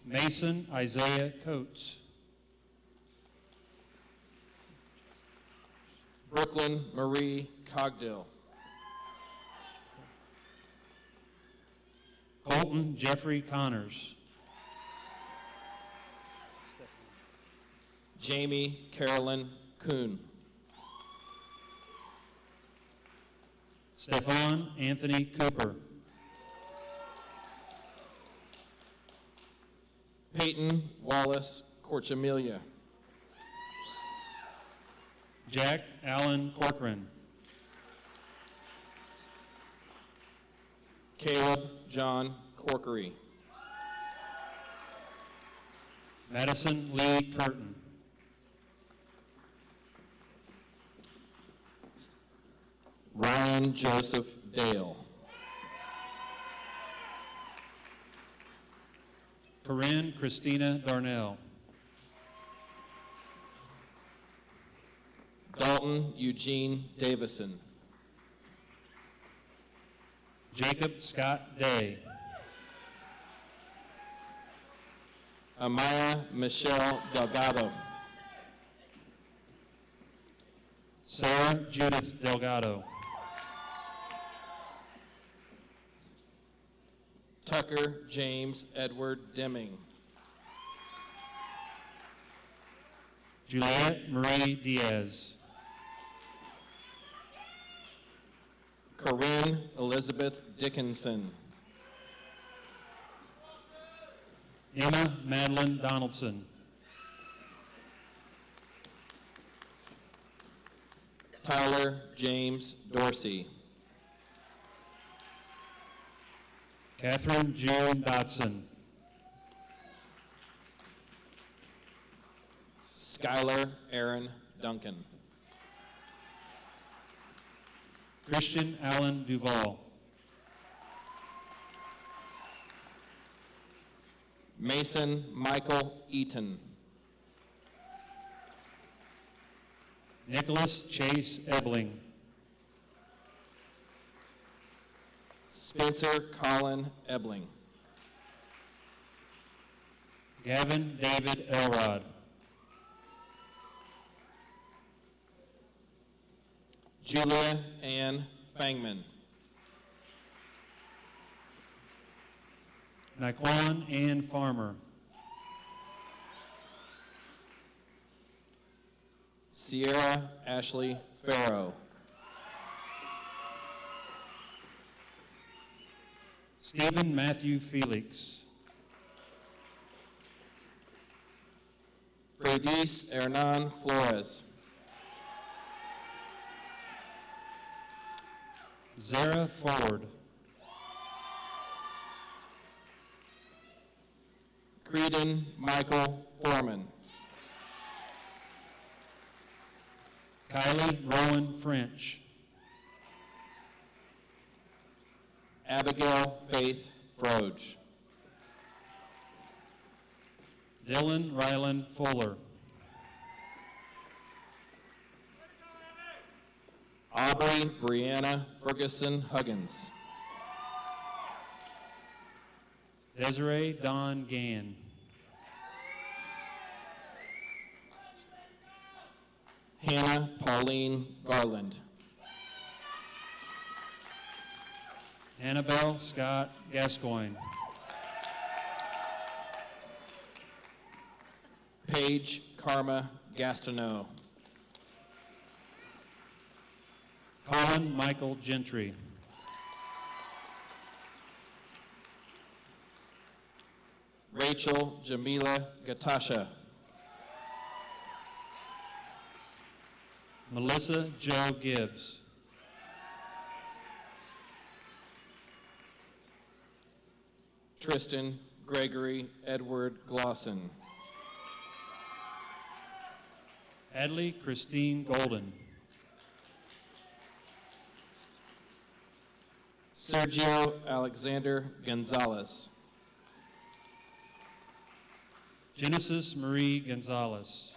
Mason Isaiah Coates. Brooklyn Marie Cogdill. Colton Jeffrey Connors. Jamie Carolyn Kuhn. Stephon Anthony Cooper. Peyton Wallace Corchamelia. Jack Allen Corcoran. Caleb John Corkery. Madison Lee Curtin. Ryan Joseph Dale. Corinne Christina Darnell. Dalton Eugene Davison. Jacob Scott Day. Amaya Michelle Delgado. Sarah Judith Delgado. Tucker James Edward Deming. Juliet Marie Diaz. Corinne Elizabeth Dickinson. Emma Madeline Donaldson. Tyler James Dorsey. Catherine June Dotson. Skylar Aaron Duncan. Christian Allen Duval. Mason Michael Eaton. Nicholas Chase Ebling. Spencer Colin Ebling. Gavin David Elrod. Julia Ann Fangman. Naquan Ann Farmer. Sierra Ashley Farrow. Stephen Matthew Felix. Freydis Hernan Flores. Zara Ford. Creedon Michael Foreman. Kylie Rowan French. Abigail Faith Froge. Dylan Ryland Fuller. Aubrey Brianna Ferguson Huggins. Desiree Dawn Gann. Hannah Pauline Garland. Annabelle Scott Gascoigne. Paige Karma Gastineau. Colin Michael Gentry. Rachel Jamila Gatasha. Melissa Jo Gibbs. Tristan Gregory Edward Glosson. Adley Christine Golden. Sergio Alexander Gonzalez. Genesis Marie Gonzalez.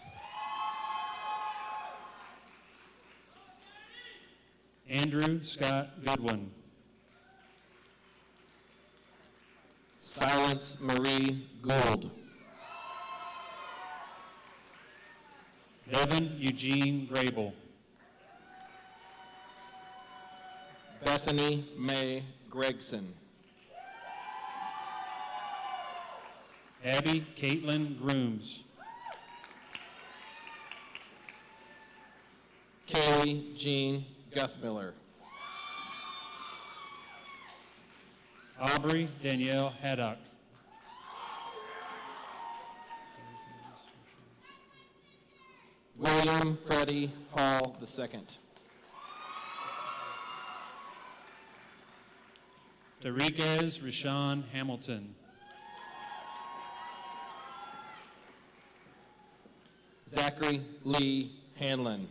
Andrew Scott Goodwin. Silence Marie Gould. Devin Eugene Grable. Bethany Mae Gregson. Abby Caitlin Grooms. Kaylee Jean Guthmiller. Aubrey Danielle Haddock. William Freddie Hall II. Enriquez Rashawn Hamilton. Zachary Lee Hanlon.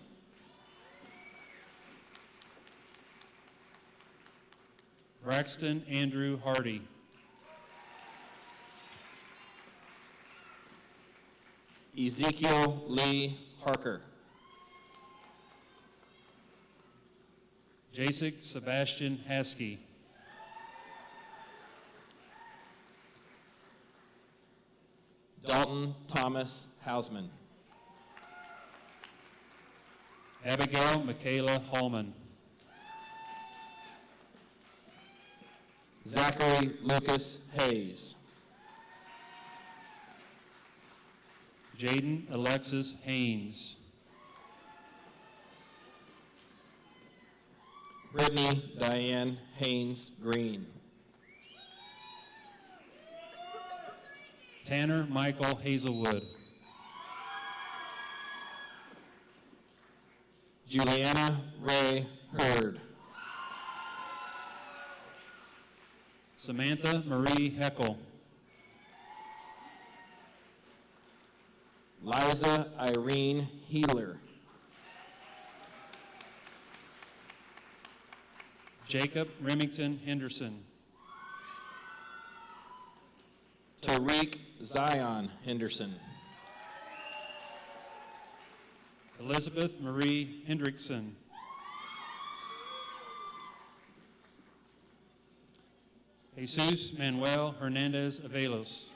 Braxton Andrew Hardy. Ezekiel Lee Harker. Jasek Sebastian Haskey. Dalton Thomas Hausman. Abigail Michaela Hallman. Zachary Lucas Hayes. Jaden Alexis Haynes. Brittany Diane Haynes Green. Tanner Michael Hazelwood. Juliana Ray Hurd. Samantha Marie Heckel. Liza Irene Healer. Jacob Remington Henderson. Tariq Zion Henderson. Elizabeth Marie Hendrickson. Jesus Manuel Hernandez Avelos.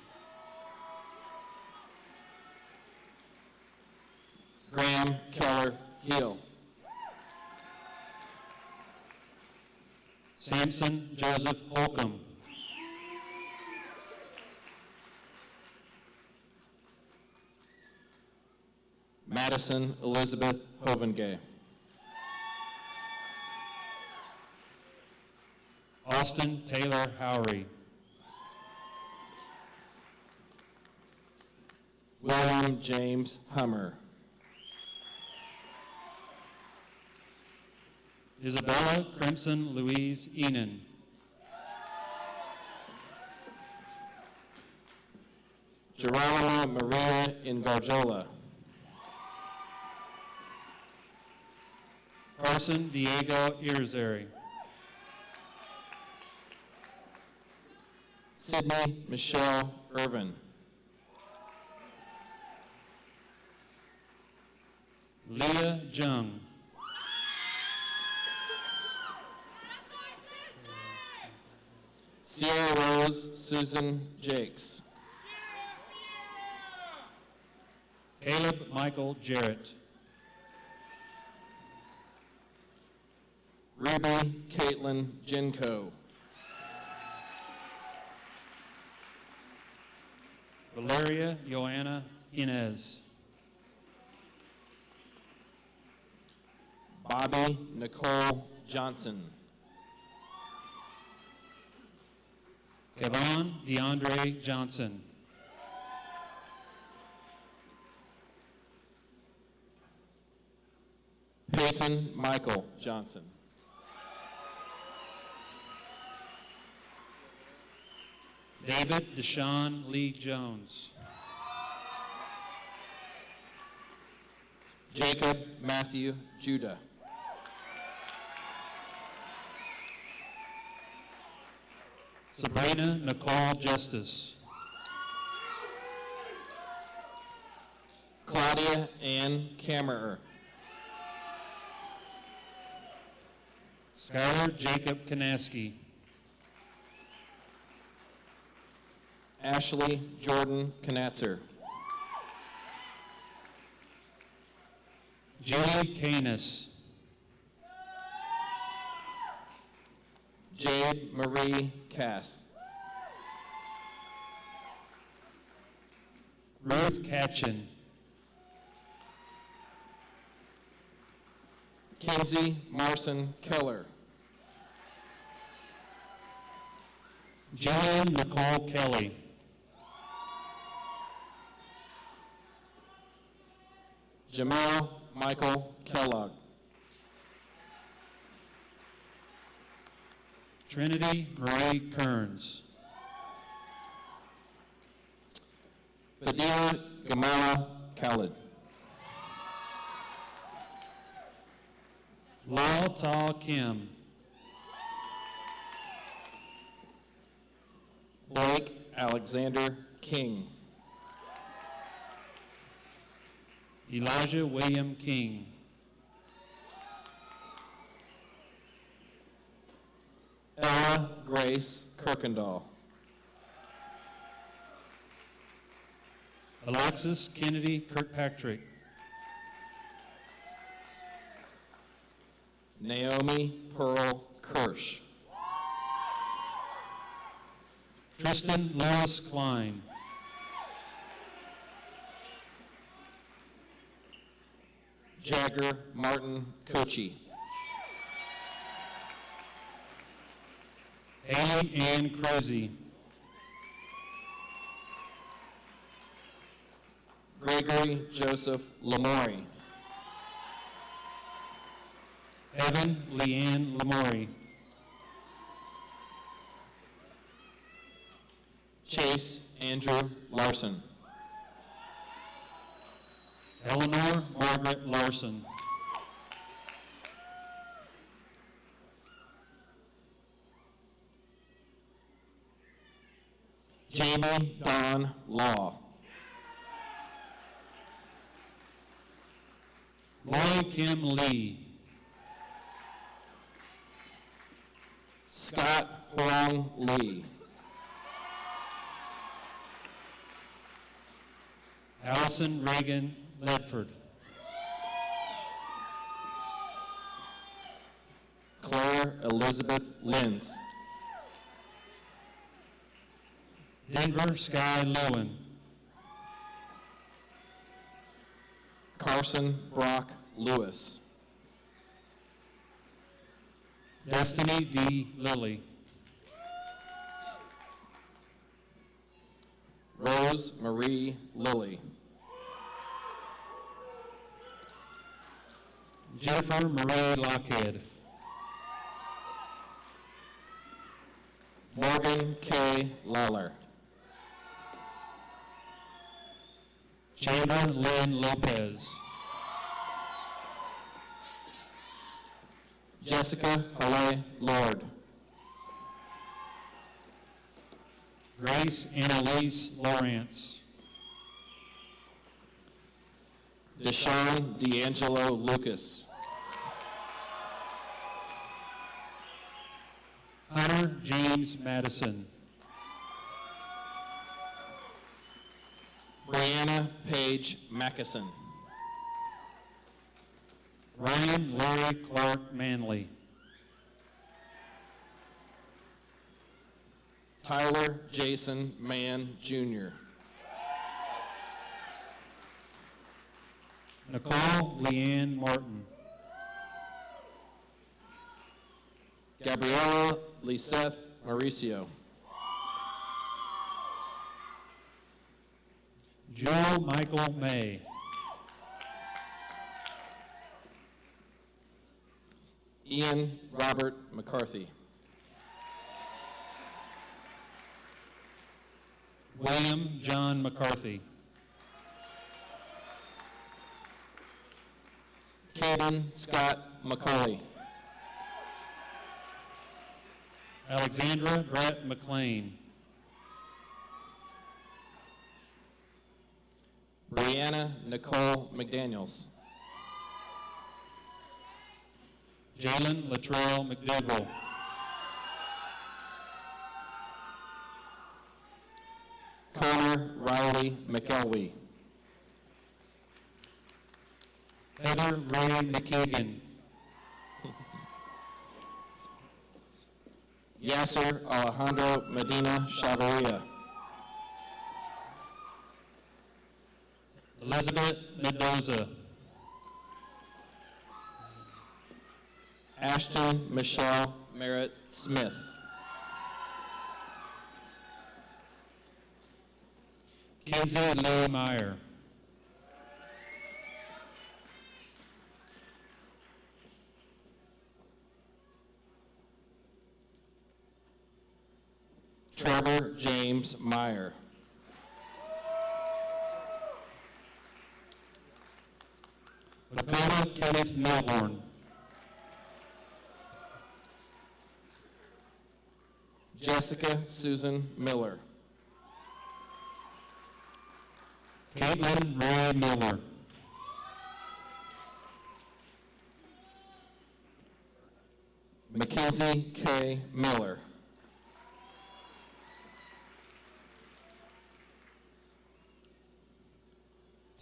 Graham Keller Hill. Samson Joseph Holcomb. Madison Elizabeth Hovengay. Austin Taylor Howry. William James Hummer. Isabella Crimson Louise Enan. Geronima Maria Ingarjola. Carson Diego Irizarry. Sydney Michelle Irvin. Leah Jung. Sierra Rose Susan Jakes. Caleb Michael Jarrett. Ruby Caitlin Jenko. Valeria Joanna Inez. Bobby Nicole Johnson. Kevon DeAndre Johnson. Peyton Michael Johnson. David Deshaun Lee Jones. Jacob Matthew Judah. Sabrina Nicole Justice. Claudia Ann Kammerer. Skylar Jacob Kanaski. Ashley Jordan Knatzer. Julie Canis. Jade Marie Cass. Ruth Katchen. Kenzie Marson Keller. Jillian Nicole Kelly. Jamal Michael Kellogg. Trinity Marie Kearns. Fadila Gamala Khalid. Lao Ta Kim. Blake Alexander King. Elijah William King. Ella Grace Kirkendall. Alexis Kennedy Kirkpatrick. Naomi Pearl Kirsch. Tristan Lewis Klein. Jagger Martin Kochi. Haley Ann Cruzy. Gregory Joseph Lamori. Evan Leanne Lamori. Chase Andrew Larson. Eleanor Margaret Larson. Jamie Don Law. Lori Kim Lee. Scott Huang Lee. Allison Reagan Ledford. Claire Elizabeth Lenz. Denver Sky Lewin. Carson Brock Lewis. Destiny D. Lilly. Rose Marie Lilly. Jennifer Marie Lockhead. Morgan K. Lawler. Chandra Lynn Lopez. Jessica Halle Lord. Grace Annalise Lawrence. Deshaun D'Angelo Lucas. Hunter James Madison. Brianna Page Mackeson. Ryan Larry Clark Manley. Tyler Jason Mann Jr. Nicole Leanne Martin. Gabriella Liseth Mauricio. Joe Michael May. Ian Robert McCarthy. William John McCarthy. Caden Scott McCauley. Alexandra Brett McLean. Brianna Nicole McDaniels. Jalen Latrell McDougall. Connor Riley McElwee. Heather Ray McKeegan. Yasser Alejandro Medina Chavarria. Elizabeth Mendoza. Ashton Michelle Merritt Smith. Kenzie Lee Meyer. Trevor James Meyer. Lakota Kenneth Melbourne. Jessica Susan Miller. Caitlin Ray Miller. Mackenzie K. Miller.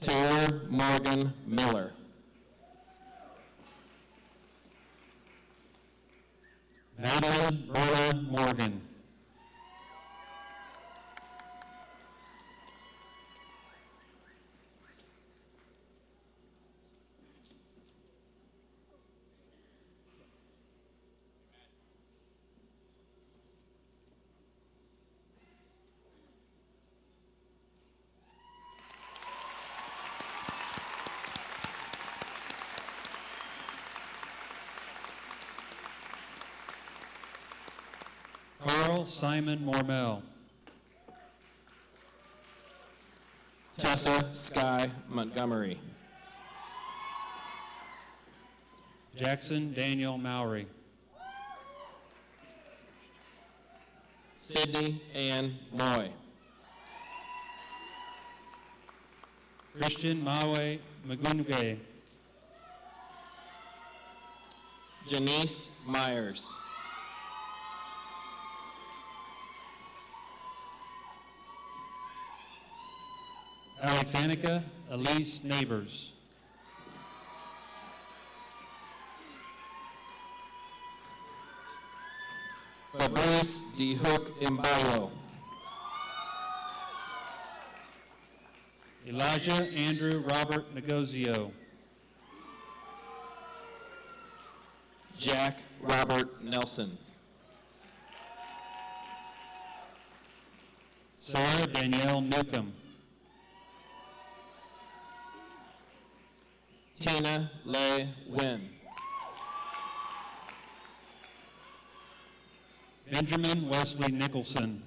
Taylor Morgan Miller. Madeline Berna Morgan. Carl Simon Mormel. Tessa Sky Montgomery. Jackson Daniel Mowry. Sydney Ann Moy. Christian Mawe Magunge. Janice Myers. Alexanica Elise Neighbors. Fabrice D. Hook Imbayo. Elijah Andrew Robert Negozio. Jack Robert Nelson. Sarah Danielle Newcomb. Tina Lay Wynn. Benjamin Wesley Nicholson.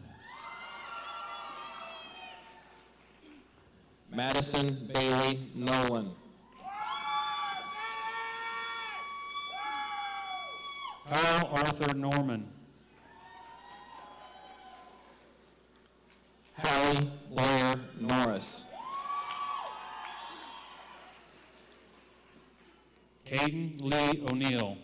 Madison Bailey Nolan. Carl Arthur Norman. Hallie Blair Norris. Caden Lee O'Neill.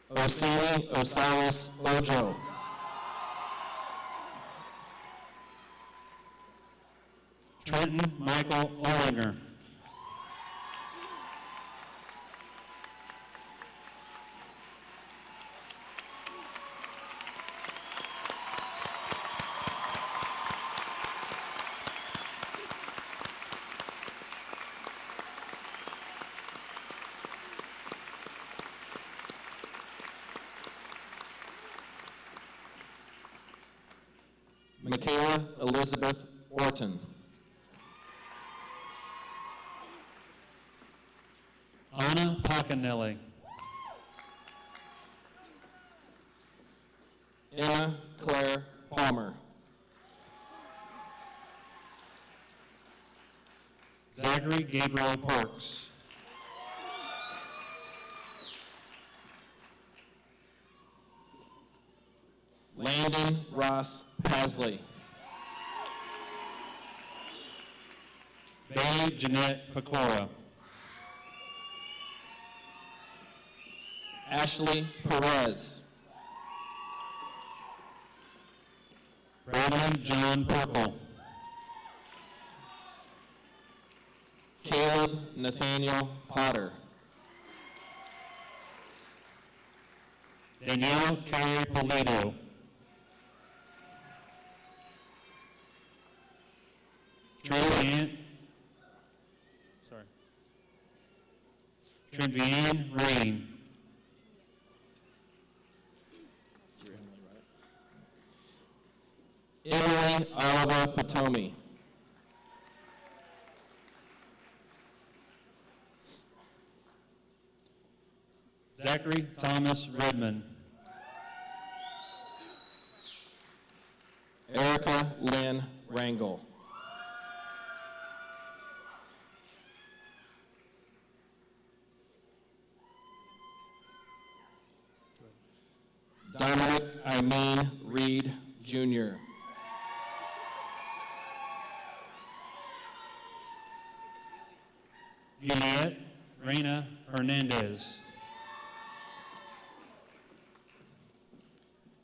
Osini Osiris Ojo. Trenton Michael Ollinger. Michaela Elizabeth Orton. Anna Pacanelli. Emma Claire Palmer. Zachary Gabriel Parks. Landon Ross Pasley. Bailey Jeanette Pecora. Ashley Perez. Bradley John Perkle. Caleb Nathaniel Potter. Danielle Carey Polito. Trevian Rain. Emily Oliver Potomi. Zachary Thomas Redmond. Erica Lynn Rangel. Dominic Imeen Reed, Jr. Juliet Reina Hernandez.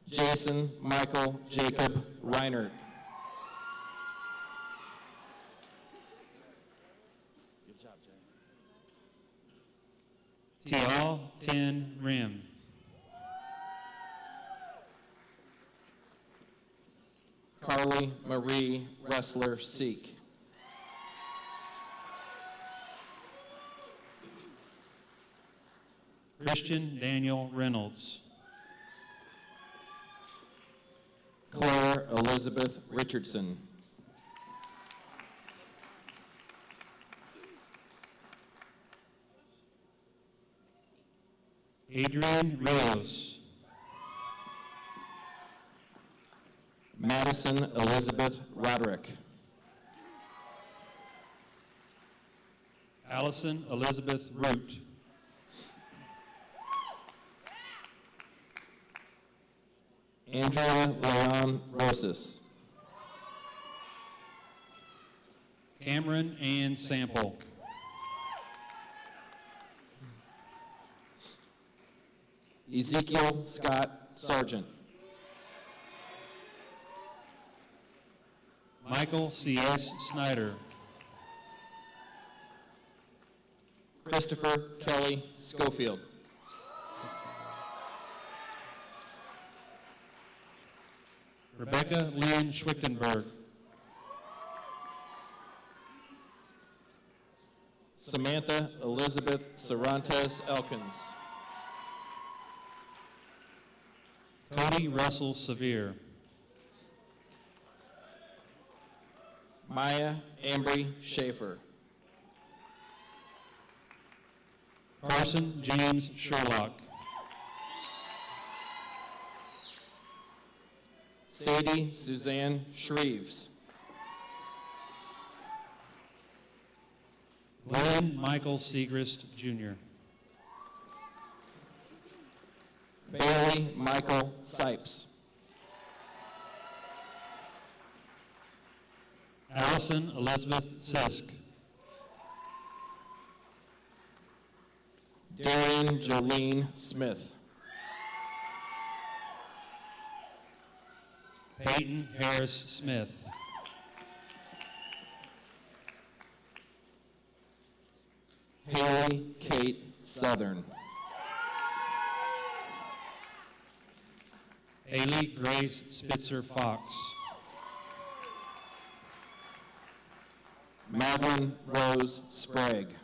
Jason Michael Jacob Reinert. Good job, Jay. Tial Tin Rim. Carly Marie Wrestler Seek. Christian Daniel Reynolds. Claire Elizabeth Richardson. Adrian Rios. Madison Elizabeth Roderick. Allison Elizabeth Root. Andrea Leon Rosas. Cameron Ann Sample. Ezekiel Scott Sargent. Michael C.S. Snyder. Christopher Kelly Schofield. Rebecca Lynn Schwichtenberg. Samantha Elizabeth Cervantes Elkins. Cody Russell Severe. Maya Ambry Schaefer. Carson James Sherlock. Sadie Suzanne Shreves. Glenn Michael Segrist, Jr. Bailey Michael Sipes. Allison Elizabeth Sisk. Darian Jolene Smith. Peyton Harris Smith. Haley Kate Southern. Haley Grace Spitzer Fox. Madeline Rose Sprague.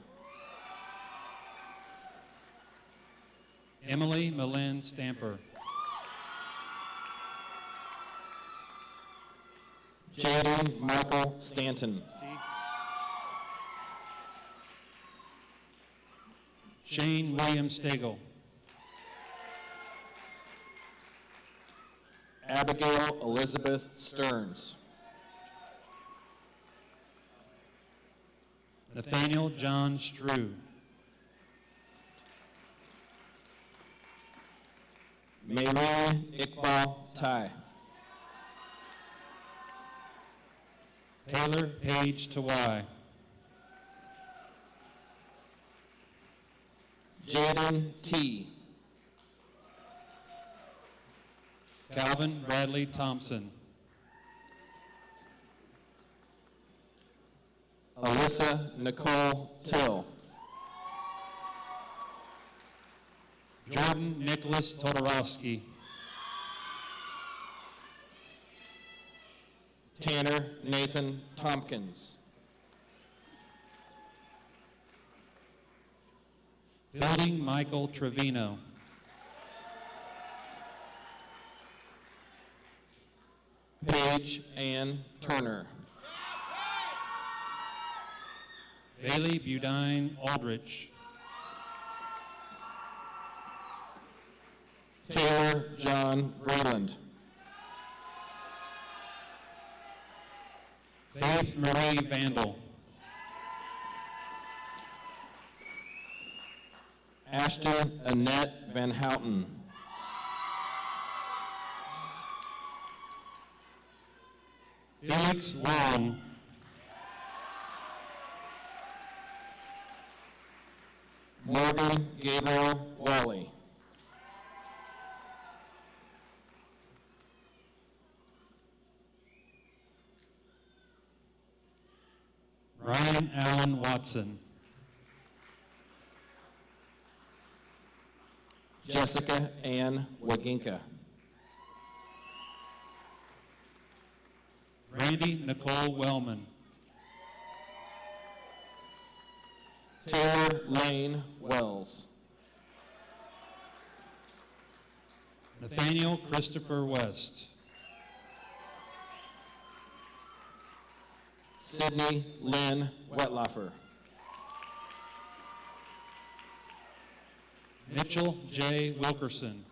Emily Malin Stamper. Jaden Michael Stanton. Shane William Stagel. Abigail Elizabeth Stearns. Nathaniel John Strew. Mayreen Iqbal Tai. Taylor Page Tawai. Jaden T. Calvin Bradley Thompson. Melissa Nicole Till. Jordan Nicholas Todorowski. Tanner Nathan Tompkins. Fielding Michael Trevino. Paige Ann Turner. Bailey Budine Aldrich. Taylor John Vreeland. Faith Marie Vandal. Ashton Annette Van Houten. Felix Wong. Morgan Gabriel Wally. Ryan Allen Watson. Jessica Ann Waginka. Randy Nicole Wellman. Taylor Lane Wells. Nathaniel Christopher West. Sydney Lynn Wetlaufer. Mitchell J. Wilkerson.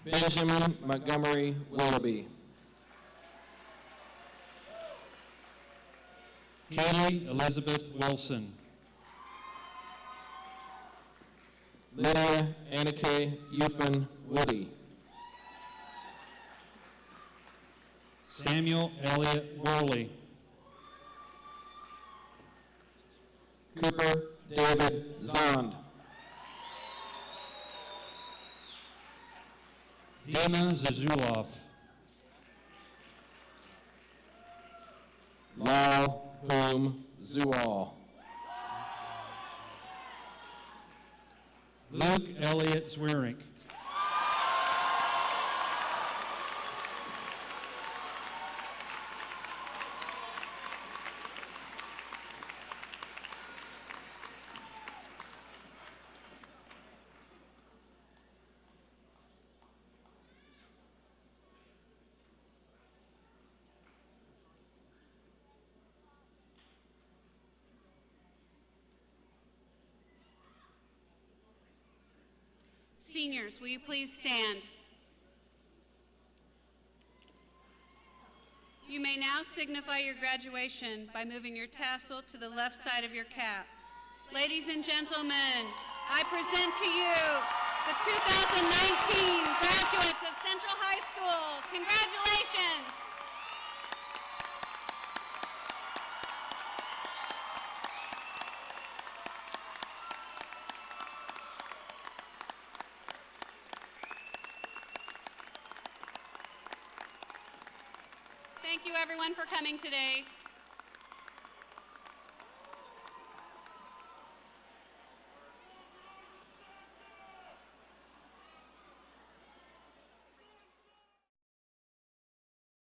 Benjamin Montgomery Willoughby. Kaylee Elizabeth Wilson. Lydia Anneke Eufen Woody. Samuel Elliott Worley. Cooper David Zond. Dima Zazulov. Lal Boom Zual. Luke Elliott Zwierink. Seniors, will you please stand? You may now signify your graduation by moving your tassel to the left side of your cap. Ladies and gentlemen, I present to you the 2019 graduates of Central High School. Congratulations! Thank you everyone for coming today.